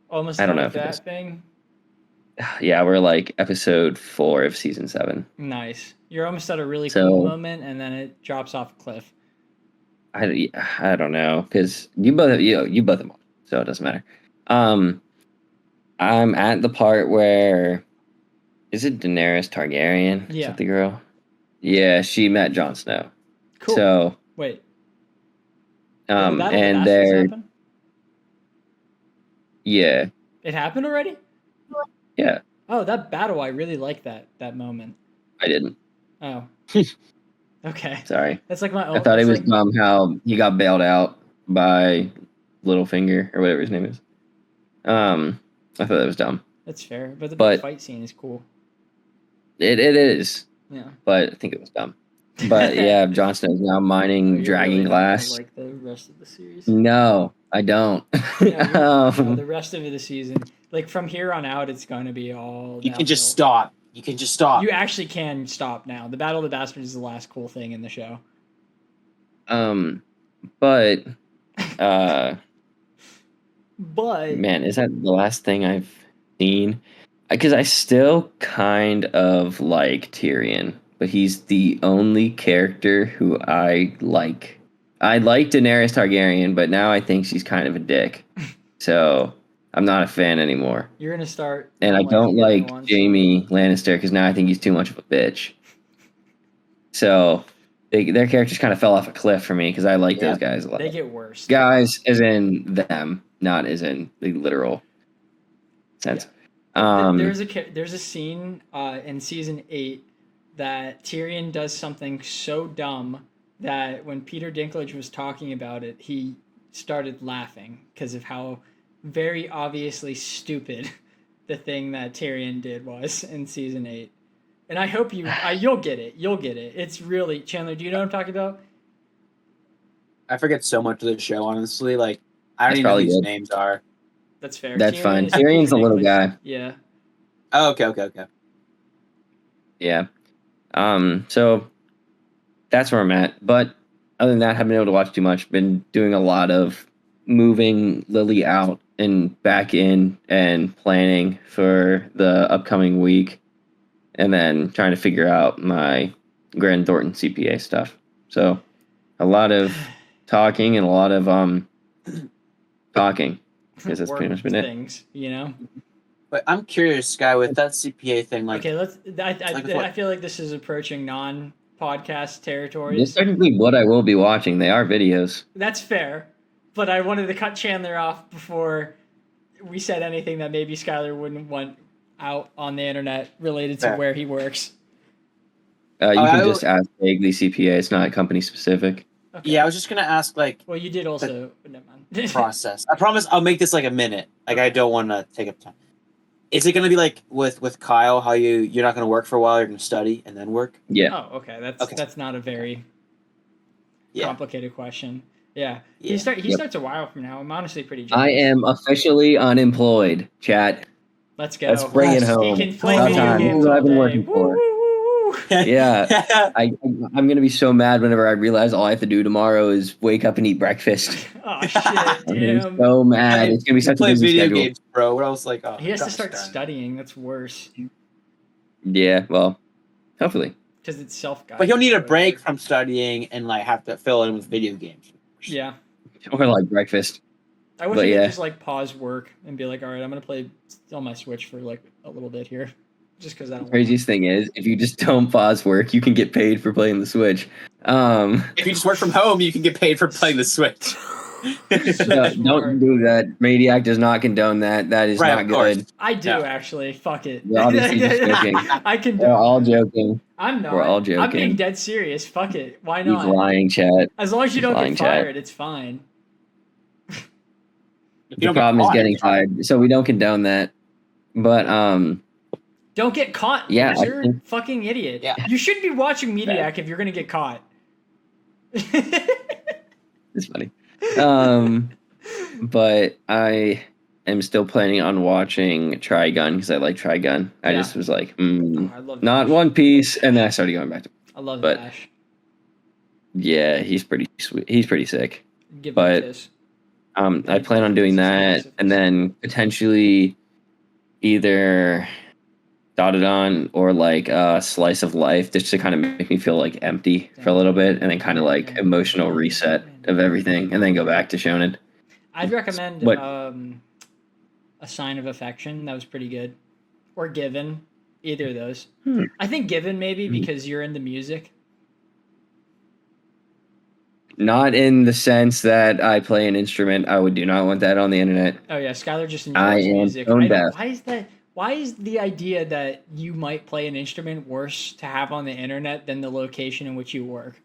Almost I don't done know with if it that is. thing. Yeah, we're like episode 4 of season 7. Nice. You're almost at a really So- cool moment, and then it drops off a cliff. I don't know because you both have watched, so it doesn't matter. I'm at the part where is it Daenerys Targaryen? Is Yeah. that the girl? Yeah, she met Jon Snow. Cool. So Wait. Did the Battle of the and Bastards they're happen? yeah. It happened already? Yeah, Oh, that battle! I really like that moment. I didn't. Oh. Okay. Sorry. That's like my own. I thought it that's was like, dumb how he got bailed out by Littlefinger or whatever his name is. I thought that was dumb. That's fair, but the but- fight scene is cool. It is, Yeah. but I think it was dumb. But yeah, Jon Snow's now mining You're dragon really not gonna glass. like the rest of the series. No, I don't. No, Um, the rest of the season, like from here on out, it's going to be all. You can just downhill. stop. You can just stop. You actually can stop now. The Battle of the Bastards is the last cool thing in the show. but But man, is that the last thing I've seen? Because I still kind of like Tyrion, but he's the only character who I like. I like Daenerys Targaryen, but now I think she's kind of a dick. So I'm not a fan anymore. you're gonna start. And I don't liking the other like ones. Jaime Lannister because now I think he's too much of a bitch. So their characters kind of fell off a cliff for me because I like those guys a lot. They get worse. Guys, as in them, not as in the literal sense. There's a scene in season 8 that Tyrion does something so dumb that when Peter Dinklage was talking about it, he started laughing because of how very obviously stupid the thing that Tyrion did was in season 8. And I hope you'll get it. You'll get it. It's really Chandler. Do you know what I'm talking about? I forget so much of the show, honestly. Like, I don't That's even know who probably these good. names are. That's fair. That's fine. is Tyrion's Peter the little Dinklage. guy. Yeah. Oh, okay. Yeah. So that's where I'm at. But other than that, haven't been able to watch too much. Been doing a lot of moving Lily out and back in and planning for the upcoming week, and then trying to figure out my Grant Thornton CPA stuff. So a lot of talking and a lot of talking, because that's pretty Work much been it. things, you know. But I'm curious, Sky, with that CPA thing, like, Okay, let's. like with what? I feel like this is approaching non-podcast This territories. is technically what I will be watching. They are videos. That's fair, but I wanted to cut Chandler off before we said anything that maybe Skylar wouldn't want out on the internet related to Fair. where he works. You can just ask vaguely CPA. It's not company specific. Okay. Yeah, I was just gonna ask, like, Well, you did also. Never mind. process. I promise I'll make this like a minute. Like, I don't want to take up time. Is it gonna be like with Kyle, how you're not gonna work for a while, you're gonna study and then work? Yeah. Oh, okay. Okay. That's not a very Yeah. complicated question. Yeah. Yeah. He Yep. starts a while from now. I'm honestly pretty jealous. I am officially unemployed, chat. Let's go. Let's bring it Yes. home. He can play About video time. games Who all I've been day. working Woo, for. woo, woo, woo. Yeah. I'm gonna be so mad whenever I realize all I have to do tomorrow is wake up and eat breakfast. Oh shit! I'm gonna be Damn. so mad. It's gonna be such a play busy video schedule. games, bro. What else? Like, oh, He has to gosh start darn. studying. That's worse Yeah, well, hopefully. because it's self-guided. But he'll need a or break whatever. from studying and like have to fill it in with video games. Yeah. Or like breakfast. I wish But I could yeah. just like pause work and be like, all right, I'm gonna play on my Switch for like a little bit here, just because I don't. Craziest thing is, if you just don't pause work, you can get paid for playing the Switch. If you just work from home, you can get paid for playing the Switch. No, don't do that. Mediak does not condone that. That is Right, not of course. good. I do Yeah. actually. Fuck it. We're obviously just joking. I can. We're all joking. I'm not. We're all I'm being joking. dead serious. Fuck it. Why He's not? lying, chat. As long as you He's don't lying, get Chad. fired, it's fine. You The don't get problem is caught. getting fired, so we don't condone that. But Don't get caught, Yeah, I loser. think- Fucking idiot. Yeah. You should be watching Mediak if you're gonna get caught. it's funny. But I am still planning on watching Trigun because I like Trigun. I Yeah. just was like, Oh, I love not Dash. One Piece, and then I started going back to. I love but- Dash. Yeah, he's pretty sweet. He's pretty sick. Give but- him a kiss. I plan on doing that, and then potentially either Dotted On or like Slice of Life, just to kind of make me feel like empty for a little bit, and then kind of like emotional reset of everything, and then go back to Shonen. I'd recommend What- A Sign of Affection. That was pretty good. Or Given. Either of those. Hmm. I think Given maybe because you're into music. Not in the sense that I play an instrument. I do not want that on the internet. Oh yeah, Skylar just I enjoys am music. tone I don't- deaf. why is that? Why is the idea that you might play an instrument worse to have on the internet than the location in which you work?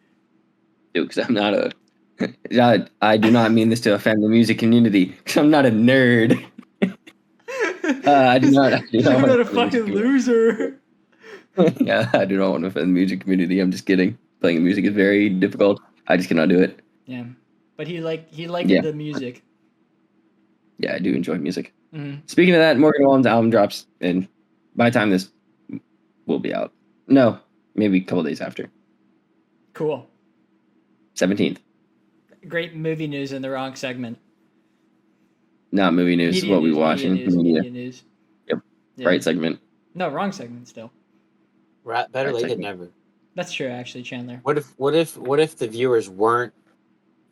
Because I'm not a. I do not mean this to offend the music community. Because I'm not a nerd. I do not. I do You're not not want a to fucking loser. Yeah, I do not want to offend the music community. I'm just kidding. Playing music is very difficult. I just cannot do it. Yeah, but he liked Yeah. the music. Yeah, I do enjoy music. Mhm. Speaking of that, Morgan Wallen's album drops, and by the time this will be out, no, maybe a couple days after, Cool. 17th. Great movie news in the wrong segment. Not movie news. Media is what we news, watching. Media news. Yep. Yeah. Right segment. No, wrong segment still. Better Right, late than technically. never. That's true, actually, Chandler. What if the viewers weren't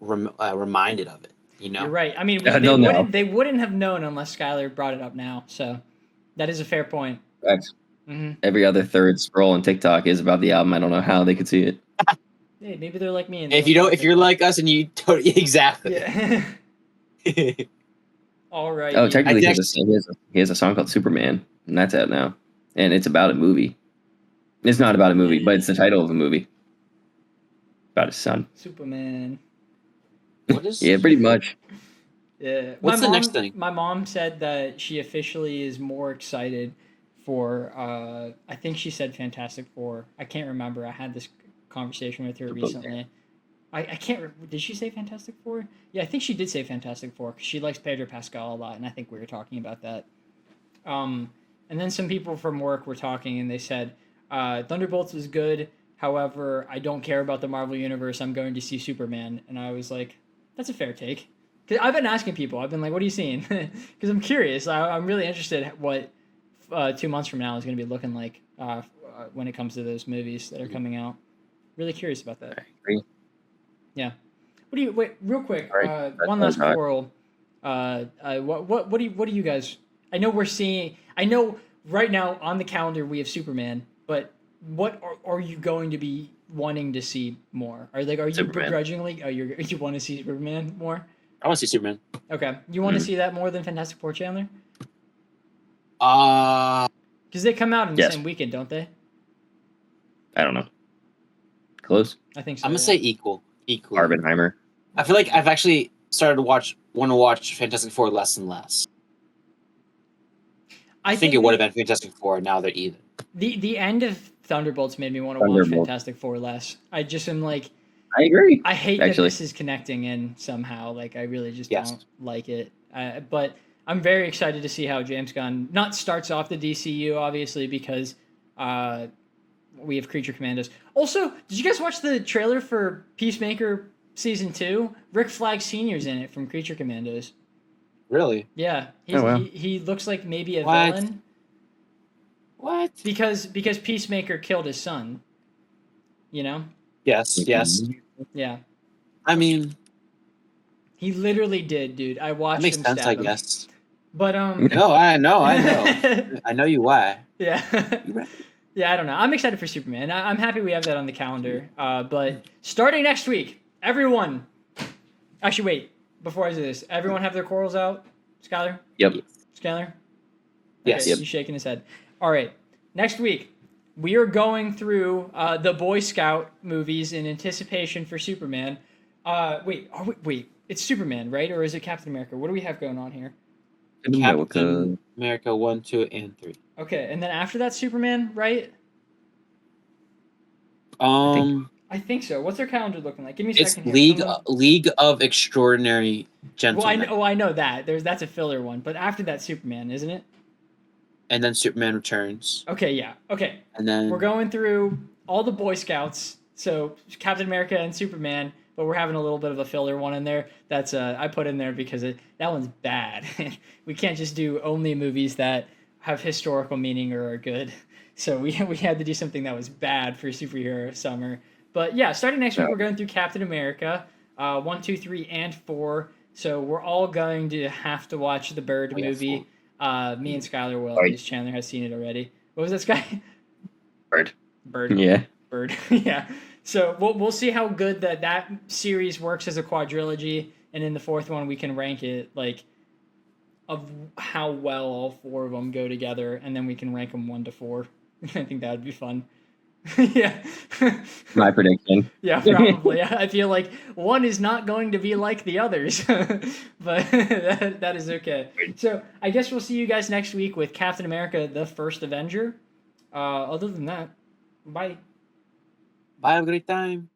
reminded of it? You know. You're right. I mean, They'll know. they wouldn't have known unless Skylar brought it up now. So that is a fair point. Facts. hmm Every other third scroll on TikTok is about the album. I don't know how they could see it. Hey, maybe they're like me. And If you don't, if you're like us and you don't exactly. yeah. All right. Oh, technically, I he has a song called Superman, and that's out now. And it's about a movie. It's not about a movie, but it's the title of a movie. About his son. Superman. What is? Yeah, pretty much. Yeah. What's the next thing? My mom said that she officially is more excited for. I think she said Fantastic Four. I can't remember. I had this conversation with her recently. I can't. Did she say Fantastic Four? Yeah, I think she did say Fantastic Four because she likes Pedro Pascal a lot, and I think we were talking about that. And then some people from work were talking, and they said Thunderbolts was good. However, I don't care about the Marvel Universe. I'm going to see Superman, and I was like, that's a fair take. 'Cause I've been asking people. I've been like, "What are you seeing?" Because I'm curious. I'm really interested what 2 months from now is going to be looking like when it comes to those movies that are coming out. Really curious about that. I agree. Yeah. What do you wait? Real quick. All right. One last quarrel. What do you guys? I know we're seeing. I know right now on the calendar we have Superman, but what are you going to be wanting to see more? Are you Superman. begrudgingly? You want to see Superman more? I want to see Superman. Okay, you want to see that more than Fantastic Four, Chandler? Uh, Because they come out in the Yes. same weekend, don't they? I don't know. Close. I think so. I'm gonna say equal. Equal. Barbenheimer. I feel like I've actually started to want to watch Fantastic Four less and less. I think it would have been Fantastic Four. Now they're even. The end of Thunderbolts made me want to watch Fantastic Four less. I just am like, I agree. I hate Actually. that this is connecting in somehow. Like, I really just Yes. don't like it. But I'm very excited to see how James Gunn not starts off the DCU, obviously, because we have Creature Commandos. Also, did you guys watch the trailer for Peacemaker Season 2? Rick Flag Sr.'s in it from Creature Commandos. Really? Yeah. wow. He looks like maybe a What? villain. What? Because Peacemaker killed his son. You know? Yes. Yes. Yeah. I mean, He literally did, dude. I watched that makes him sense. stab I him. guess. But No, I know. I know you why. yeah. You right. Yeah, I don't know. I'm excited for Superman. I'm happy we have that on the calendar. But starting next week, everyone. Actually, wait. Before I do this, everyone have their corals out. Skylar. Yep. Skylar. Yes. Okay, he's shaking his head. All right. Next week, we are going through the Boy Scout movies in anticipation for Superman. Wait. It's Superman, right? Or is it Captain America? What do we have going on here? Captain America 1, 2, and 3. Okay, and then after that, Superman, right? I think so. What's their calendar looking like? Give me a It's second here. League of Extraordinary Gentlemen. Well, I know that. That's a filler one. But after that, Superman, isn't it? And then Superman Returns. Okay, yeah. Okay. And then We're going through all the Boy Scouts. So Captain America and Superman, but we're having a little bit of a filler one in there. That's I put in there because that one's bad. We can't just do only movies that have historical meaning or are good. So we had to do something that was bad for superhero summer. But yeah, starting next week, we're going through Captain America 1, 2, 3, and 4. So we're all going to have to watch the Bird movie. Me and Skylar will. At least Chandler has seen it already. What was that, Sky? Bird. Yeah. Bird. Yeah. So we'll see how good that series works as a quadrilogy, and in the fourth one we can rank it like of how well all four of them go together, and then we can rank them 1 to 4. I think that would be fun. Yeah. My prediction. Yeah, probably. I feel like one is not going to be like the others, but that is okay. So I guess we'll see you guys next week with Captain America: The First Avenger. Other than that, bye. Bye, have a great time.